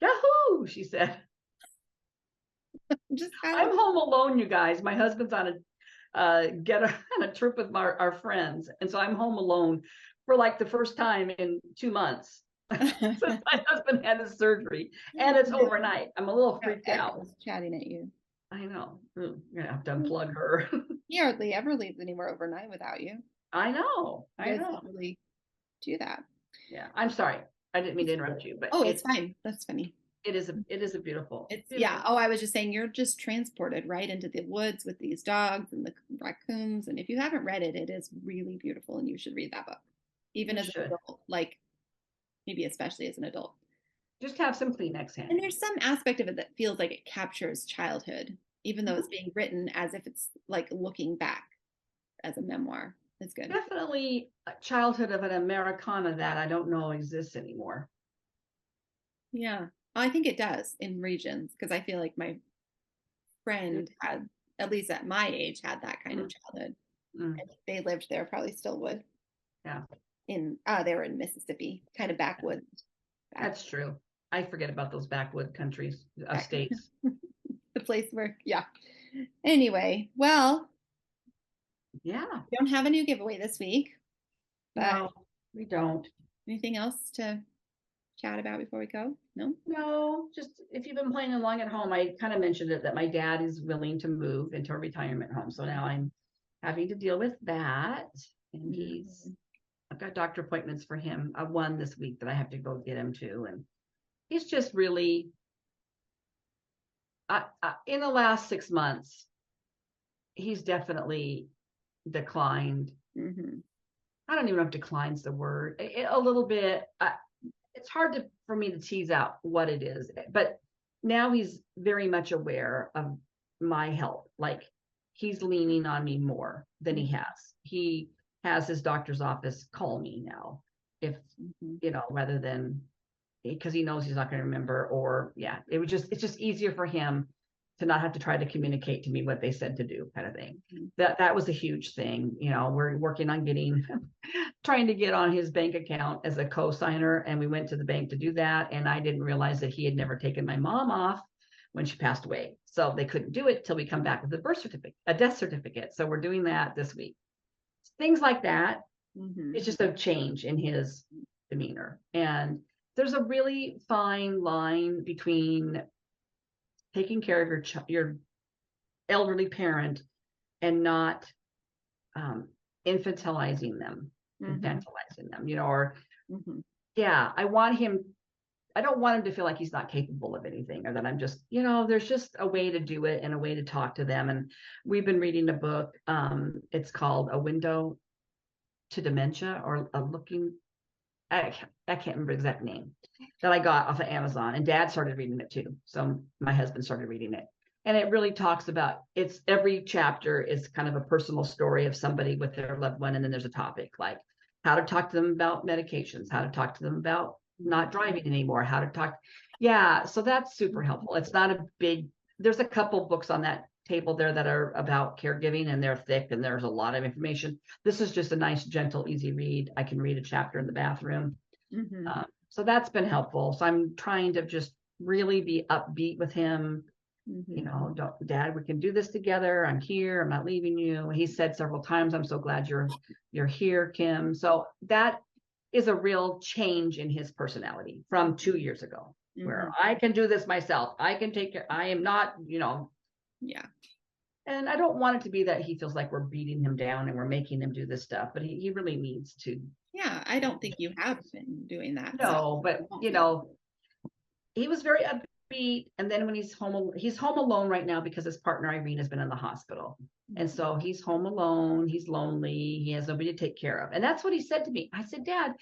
Yahoo, she said. I'm home alone, you guys. My husband's on a trip with our friends. And so I'm home alone for like the first time in 2 months since my husband had his surgery, and it's overnight. I'm a little freaked out. Chatting at you. I know. I'm gonna have to unplug her. He hardly ever leaves anywhere overnight without you. I know. I don't really do that. Yeah, I'm sorry. I didn't mean to interrupt you, but it's fine. That's funny. It is a beautiful. Yeah. Oh, I was just saying, you're just transported right into the woods with these dogs and the raccoons. And if you haven't read it, it is really beautiful, and you should read that book, even as an adult. Like maybe especially as an adult. Just have some Kleenex handy. And there's some aspect of it that feels like it captures childhood, even though it's being written as if it's like looking back as a memoir. It's good. Definitely a childhood of an Americana that I don't know exists anymore. Yeah, I think it does in regions, because I feel like my friend had, at least at my age, had that kind of childhood. And if they lived there, probably still would. Yeah. They were in Mississippi, kind of backwoods. That's true. I forget about those backwood countries, states. The place where, Anyway, well. Yeah. We don't have a new giveaway this week. But no, we don't. Anything else to chat about before we go? No? No, just if you've been playing along at home, I kind of mentioned it that my dad is willing to move into a retirement home. So now I'm having to deal with that. And I've got doctor appointments for him. One this week that I have to go get him to. And he's just really, in the last 6 months, he's definitely declined I don't even know if decline's the word, a little bit. It's hard for me to tease out what it is, but now he's very much aware of my help. Like he's leaning on me more than he has. He has his doctor's office call me now, if rather than, because he knows he's not going to remember, or it's just easier for him to not have to try to communicate to me what they said to do, kind of thing. That was a huge thing. We're working on trying to get on his bank account as a co-signer, and we went to the bank to do that, and I didn't realize that he had never taken my mom off when she passed away, so they couldn't do it till we come back with a death certificate. So we're doing that this week. Things like that. It's just a change in his demeanor, and there's a really fine line between taking care of your elderly parent and not infantilizing them, or I don't want him to feel like he's not capable of anything, or that I'm just, there's just a way to do it and a way to talk to them. And we've been reading a book. It's called A Window to Dementia, or I can't remember the exact name, that I got off of Amazon, and Dad started reading it too. So my husband started reading it, and it really talks about, every chapter is kind of a personal story of somebody with their loved one. And then there's a topic like how to talk to them about medications, how to talk to them about not driving anymore, how to talk. So that's super helpful. It's not there's a couple books on that table there that are about caregiving, and they're thick and there's a lot of information. This is just a nice, gentle, easy read. I can read a chapter in the bathroom. So that's been helpful. So I'm trying to just really be upbeat with him. Dad, we can do this together. I'm here. I'm not leaving you. He said several times, I'm so glad you're here, Kim. So that is a real change in his personality from 2 years ago, where I can do this myself. I can take care. I am not, And I don't want it to be that he feels like we're beating him down and we're making him do this stuff, but he really needs to. Yeah, I don't think you have been doing that. No, but he was very upbeat. And then when he's home alone right now because his partner Irene has been in the hospital. And so he's home alone. He's lonely. He has nobody to take care of. And that's what he said to me. I said, Dad,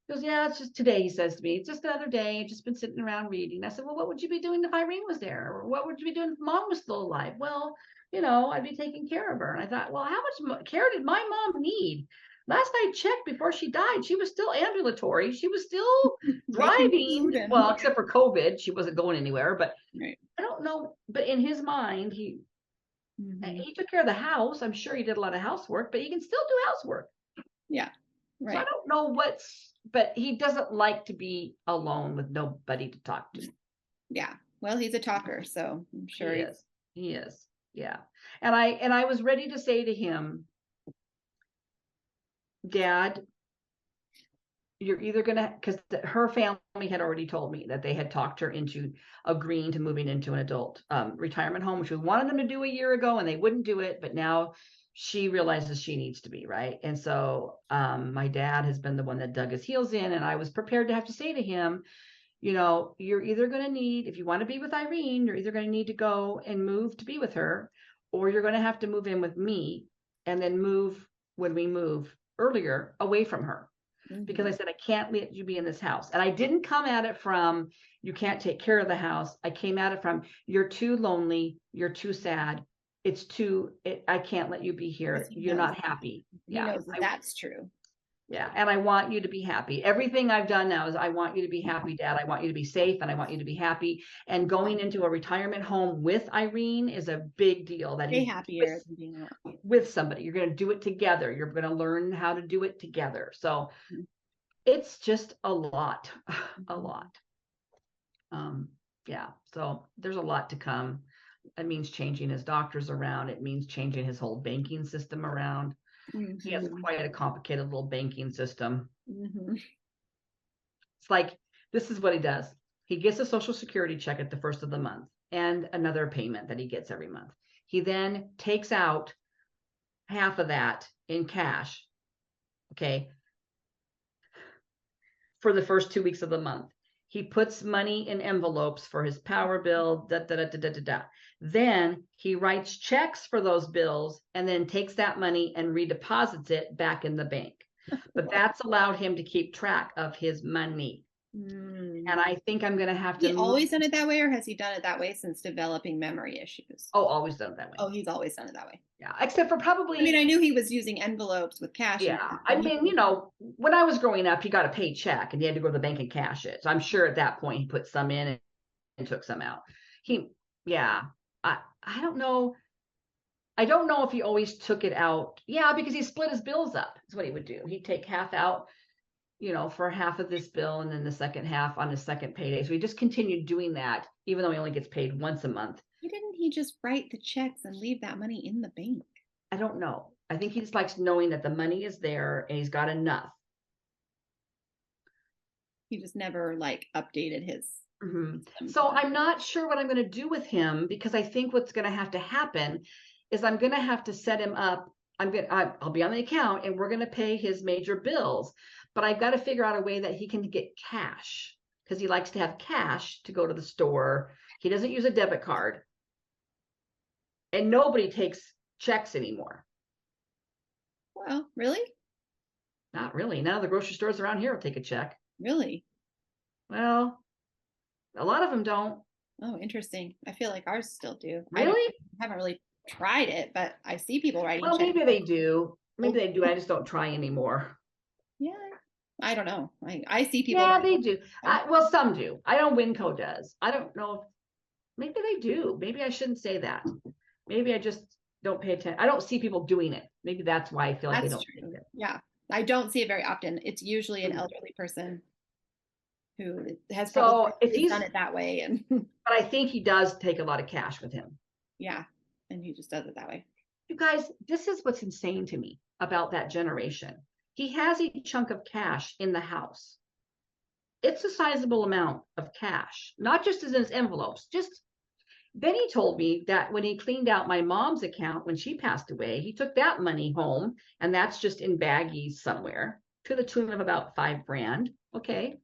he goes, yeah, it's just today. He says to me, it's just another day. I've just been sitting around reading. I said, well, what would you be doing if Irene was there? Or what would you be doing if Mom was still alive? Well, I'd be taking care of her. And I thought, well, how much care did my mom need? Last I checked before she died, she was still ambulatory. She was still driving. Well, except for COVID, she wasn't going anywhere. But I don't know. But in his mind, he took care of the house. I'm sure he did a lot of housework, but he can still do housework. Yeah. Right. So I don't know but he doesn't like to be alone with nobody to talk to. Yeah. Well, he's a talker, so I'm sure he is. Yeah. And I was ready to say to him, Dad, you're either gonna, because her family had already told me that they had talked her into agreeing to moving into an adult retirement home, which we wanted them to do a year ago, and they wouldn't do it, but now she realizes she needs to be, right? And so my dad has been the one that dug his heels in, and I was prepared to have to say to him, you're either going to need, if you want to be with Irene, you're either going to need to go and move to be with her, or you're going to have to move in with me and then move when we move earlier away from her. Because I said, I can't let you be in this house. And I didn't come at it from, you can't take care of the house. I came at it from, you're too lonely. You're too sad. I can't let you be here. You're not happy. He knows that's true. Yeah. And I want you to be happy. Everything I've done now is I want you to be happy, Dad. I want you to be safe, and I want you to be happy. And going into a retirement home with Irene is a big deal. That he's happier with somebody. You're going to do it together. You're going to learn how to do it together. So it's just a lot. So there's a lot to come. It means changing his doctors around. It means changing his whole banking system around. He has quite a complicated little banking system. It's like, this is what he does. He gets a Social Security check at the first of the month and another payment that he gets every month. He then takes out half of that in cash, for the first 2 weeks of the month. He puts money in envelopes for his power bill, Then he writes checks for those bills and then takes that money and redeposits it back in the bank. but that's allowed him to keep track of his money. And I think I'm going to have to. He always done it that way, or has he done it that way since developing memory issues? Oh, always done it that way. Oh, he's always done it that way. Yeah, except for probably. I mean, I knew he was using envelopes with cash. Yeah, I mean, you know, when I was growing up, he got a paycheck and he had to go to the bank and cash it. So I'm sure at that point he put some in and took some out. I don't know. I don't know if he always took it out. Yeah, because he split his bills up. That's what he would do. He'd take half out, you know, for half of this bill and then the second half on his second payday. So he just continued doing that, even though he only gets paid once a month. Why didn't he just write the checks and leave that money in the bank? I don't know. I think he just likes knowing that the money is there and he's got enough. He just never like updated his. So I'm not sure what I'm going to do with him, because I think what's going to have to happen is I'm going to have to set him up. I'll be on the account and we're going to pay his major bills, but I've got to figure out a way that he can get cash, because he likes to have cash to go to the store. He doesn't use a debit card, and nobody takes checks anymore. Well, really? Not really. None of the grocery stores around here will take a check. Really? Well, a lot of them don't. Oh, interesting. I feel like ours still do. Really? I haven't really tried it, but I see people writing Well, checks. maybe they do. Maybe they do. I just don't try anymore. Yeah. I don't know. I see people. Yeah, they do. Well, some do. I know Winco does. I don't know if maybe they do. Maybe I shouldn't say that. Maybe I just don't pay attention. I don't see people doing it. Maybe that's why I feel like they don't do it. Yeah. I don't see it very often. It's usually an elderly person who has probably done it that way. And but I think he does take a lot of cash with him. Yeah. And he just does it that way. You guys, this is what's insane to me about that generation. He has a chunk of cash in the house. It's a sizable amount of cash, not just as in his envelopes. Then he told me that when he cleaned out my mom's account when she passed away, he took that money home, and that's just in baggies somewhere to the tune of about $5,000. Okay.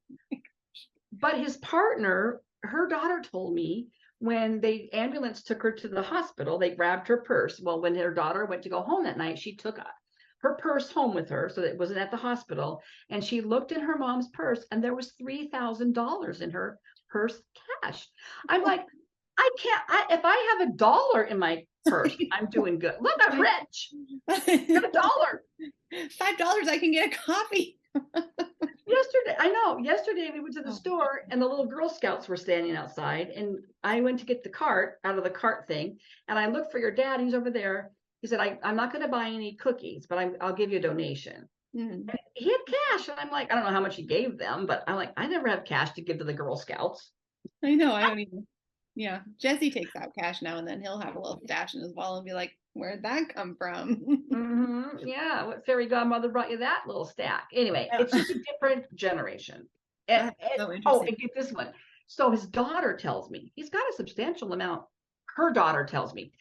But his partner, her daughter told me, when the ambulance took her to the hospital, they grabbed her purse. Well, when her daughter went to go home that night, she took her purse home with her, so that it wasn't at the hospital. And she looked in her mom's purse, and there was $3,000 in her purse cash. I'm like, if I have $1 in my purse, I'm doing good. Look, I'm rich. Got $1. $5, I can get a coffee. Yesterday we went to the store and the little Girl Scouts were standing outside, and I went to get the cart out of the cart thing, and I looked for your dad. He's over there. He said, I'm not going to buy any cookies, but I'll give you a donation. Mm-hmm. He had cash, and I'm like, I don't know how much he gave them, but I'm like, I never have cash to give to the Girl Scouts. I know, I don't even. Yeah, Jesse takes out cash now and then. He'll have a little stash in his wallet and be like, where'd that come from? Mm-hmm. Yeah, what fairy godmother brought you that little stack? Anyway, It's just a different generation. And get this one. So his daughter tells me he's got a substantial amount. Her daughter tells me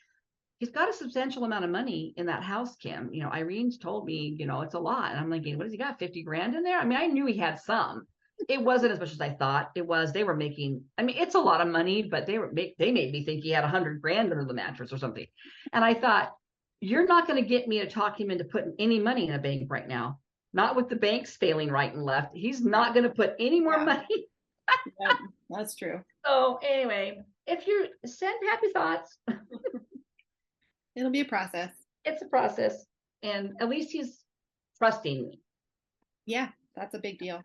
he's got a substantial amount of money in that house, Kim. You know, Irene's told me, you know, it's a lot. And I'm thinking, what has he got? $50,000 in there? I mean, I knew he had some. It wasn't as much as I thought it was. They were making, I mean, it's a lot of money, but they made me think he had $100,000 under the mattress or something. And I thought, you're not going to get me to talk him into putting any money in a bank right now. Not with the banks failing right and left. He's not going to put any more money. That's true. So anyway, if you send happy thoughts, it'll be a process. It's a process. And at least he's trusting me. Yeah, that's a big deal.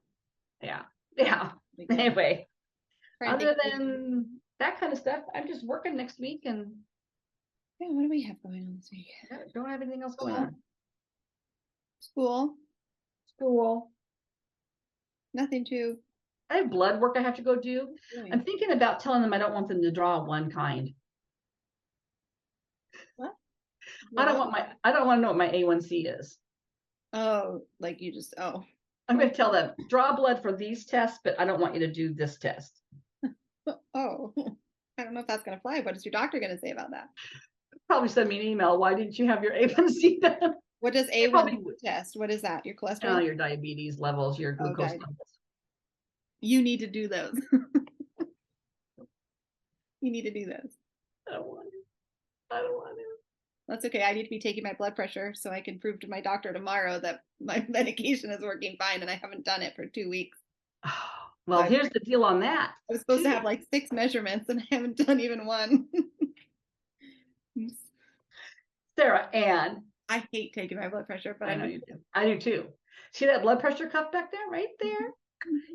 Yeah. Anyway, other than that kind of stuff, I'm just working next week, and what do we have going on this week? Don't have anything else going on. School. Nothing too. I have blood work I have to go do. Really? I'm thinking about telling them I don't want them to draw one kind. What? I don't want to know what my A1C is. Oh, like you just I'm going to tell them, draw blood for these tests, but I don't want you to do this test. Oh, I don't know if that's going to fly. What is your doctor going to say about that? Probably send me an email. Why didn't you have your A1C done? What does A1C test? What is that? Your cholesterol? Oh, your diabetes levels, your glucose levels. You need to do those. You need to do those. I don't want to. That's okay. I need to be taking my blood pressure so I can prove to my doctor tomorrow that my medication is working fine, and I haven't done it for 2 weeks. Well, So here's the deal on that. I was supposed to have like 6 measurements, and I haven't done even one. Sarah Ann. I hate taking my blood pressure, but I know you do. I do too. See that blood pressure cuff back there, right there?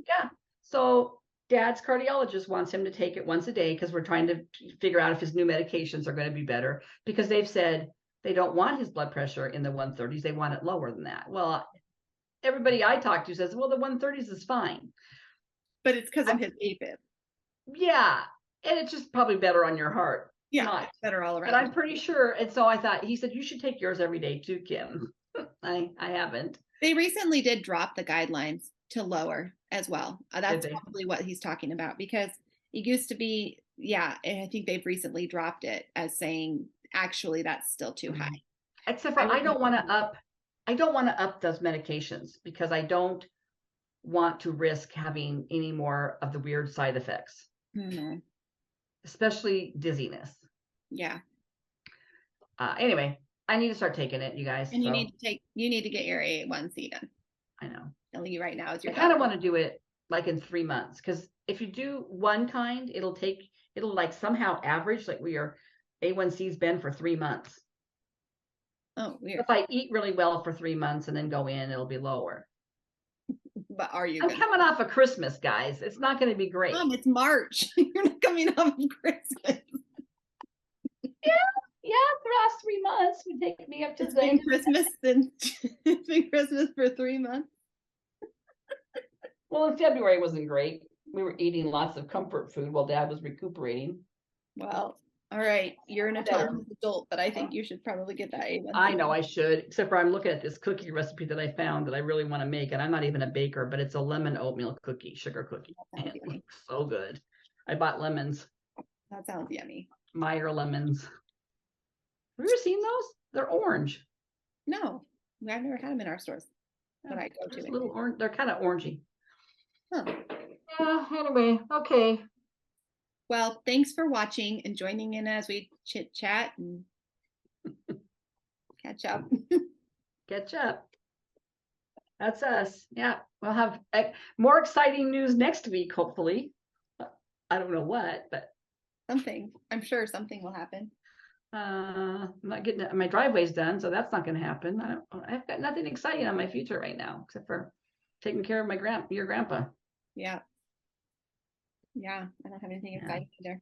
Yeah. So Dad's cardiologist wants him to take it once a day because we're trying to figure out if his new medications are going to be better, because they've said they don't want his blood pressure in the 130s. They want it lower than that. Well, everybody I talk to says, well, the 130s is fine. But it's because of his AFib. Yeah. And it's just probably better on your heart. Yeah, it's better all around. But I'm pretty sure. And so I thought, he said, you should take yours every day too, Kim. I haven't. They recently did drop the guidelines to lower as well. That's probably what he's talking about, because it used to be, yeah, and I think they've recently dropped it as saying, actually, that's still too high. Except for I don't want to up those medications, because I don't want to risk having any more of the weird side effects, especially dizziness. Yeah. Anyway, I need to start taking it, you guys. And you need to get your A1C done. I know. Telling you right now is I kind of want to do it like in 3 months, because if you do one kind, it'll like somehow average like where your A1C's been for 3 months. Oh, weird. If I eat really well for 3 months and then go in, it'll be lower. But are you? I'm coming off of Christmas, guys. It's not going to be great. It's March. You're not coming off of Christmas. Yeah, the last 3 months would take me up to Christmas. It's been Christmas for 3 months. Well, in February it wasn't great. We were eating lots of comfort food while Dad was recuperating. Well, all right. You're an adult, but I think you should probably get that A1C. I know I should, except for I'm looking at this cookie recipe that I found that I really want to make, and I'm not even a baker, but it's a lemon oatmeal cookie, sugar cookie. And it looks so good. I bought lemons. That sounds yummy. Meyer lemons. Have you ever seen those? They're orange. No, I've never had them in our stores. But I go to little orange. They're kind of orangey. Huh. Yeah. Anyway, okay. Well, thanks for watching and joining in as we chit chat and catch up. Catch up. That's us. Yeah, we'll have more exciting news next week, hopefully. I don't know what, but something. I'm sure something will happen. I'm not getting my driveway's done, so that's not going to happen. I've got nothing exciting on my future right now, except for taking care of your grandpa. Yeah. Yeah, I don't have anything exciting either.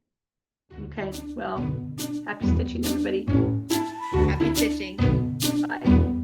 Okay, well, happy stitching, everybody. Happy stitching. Bye.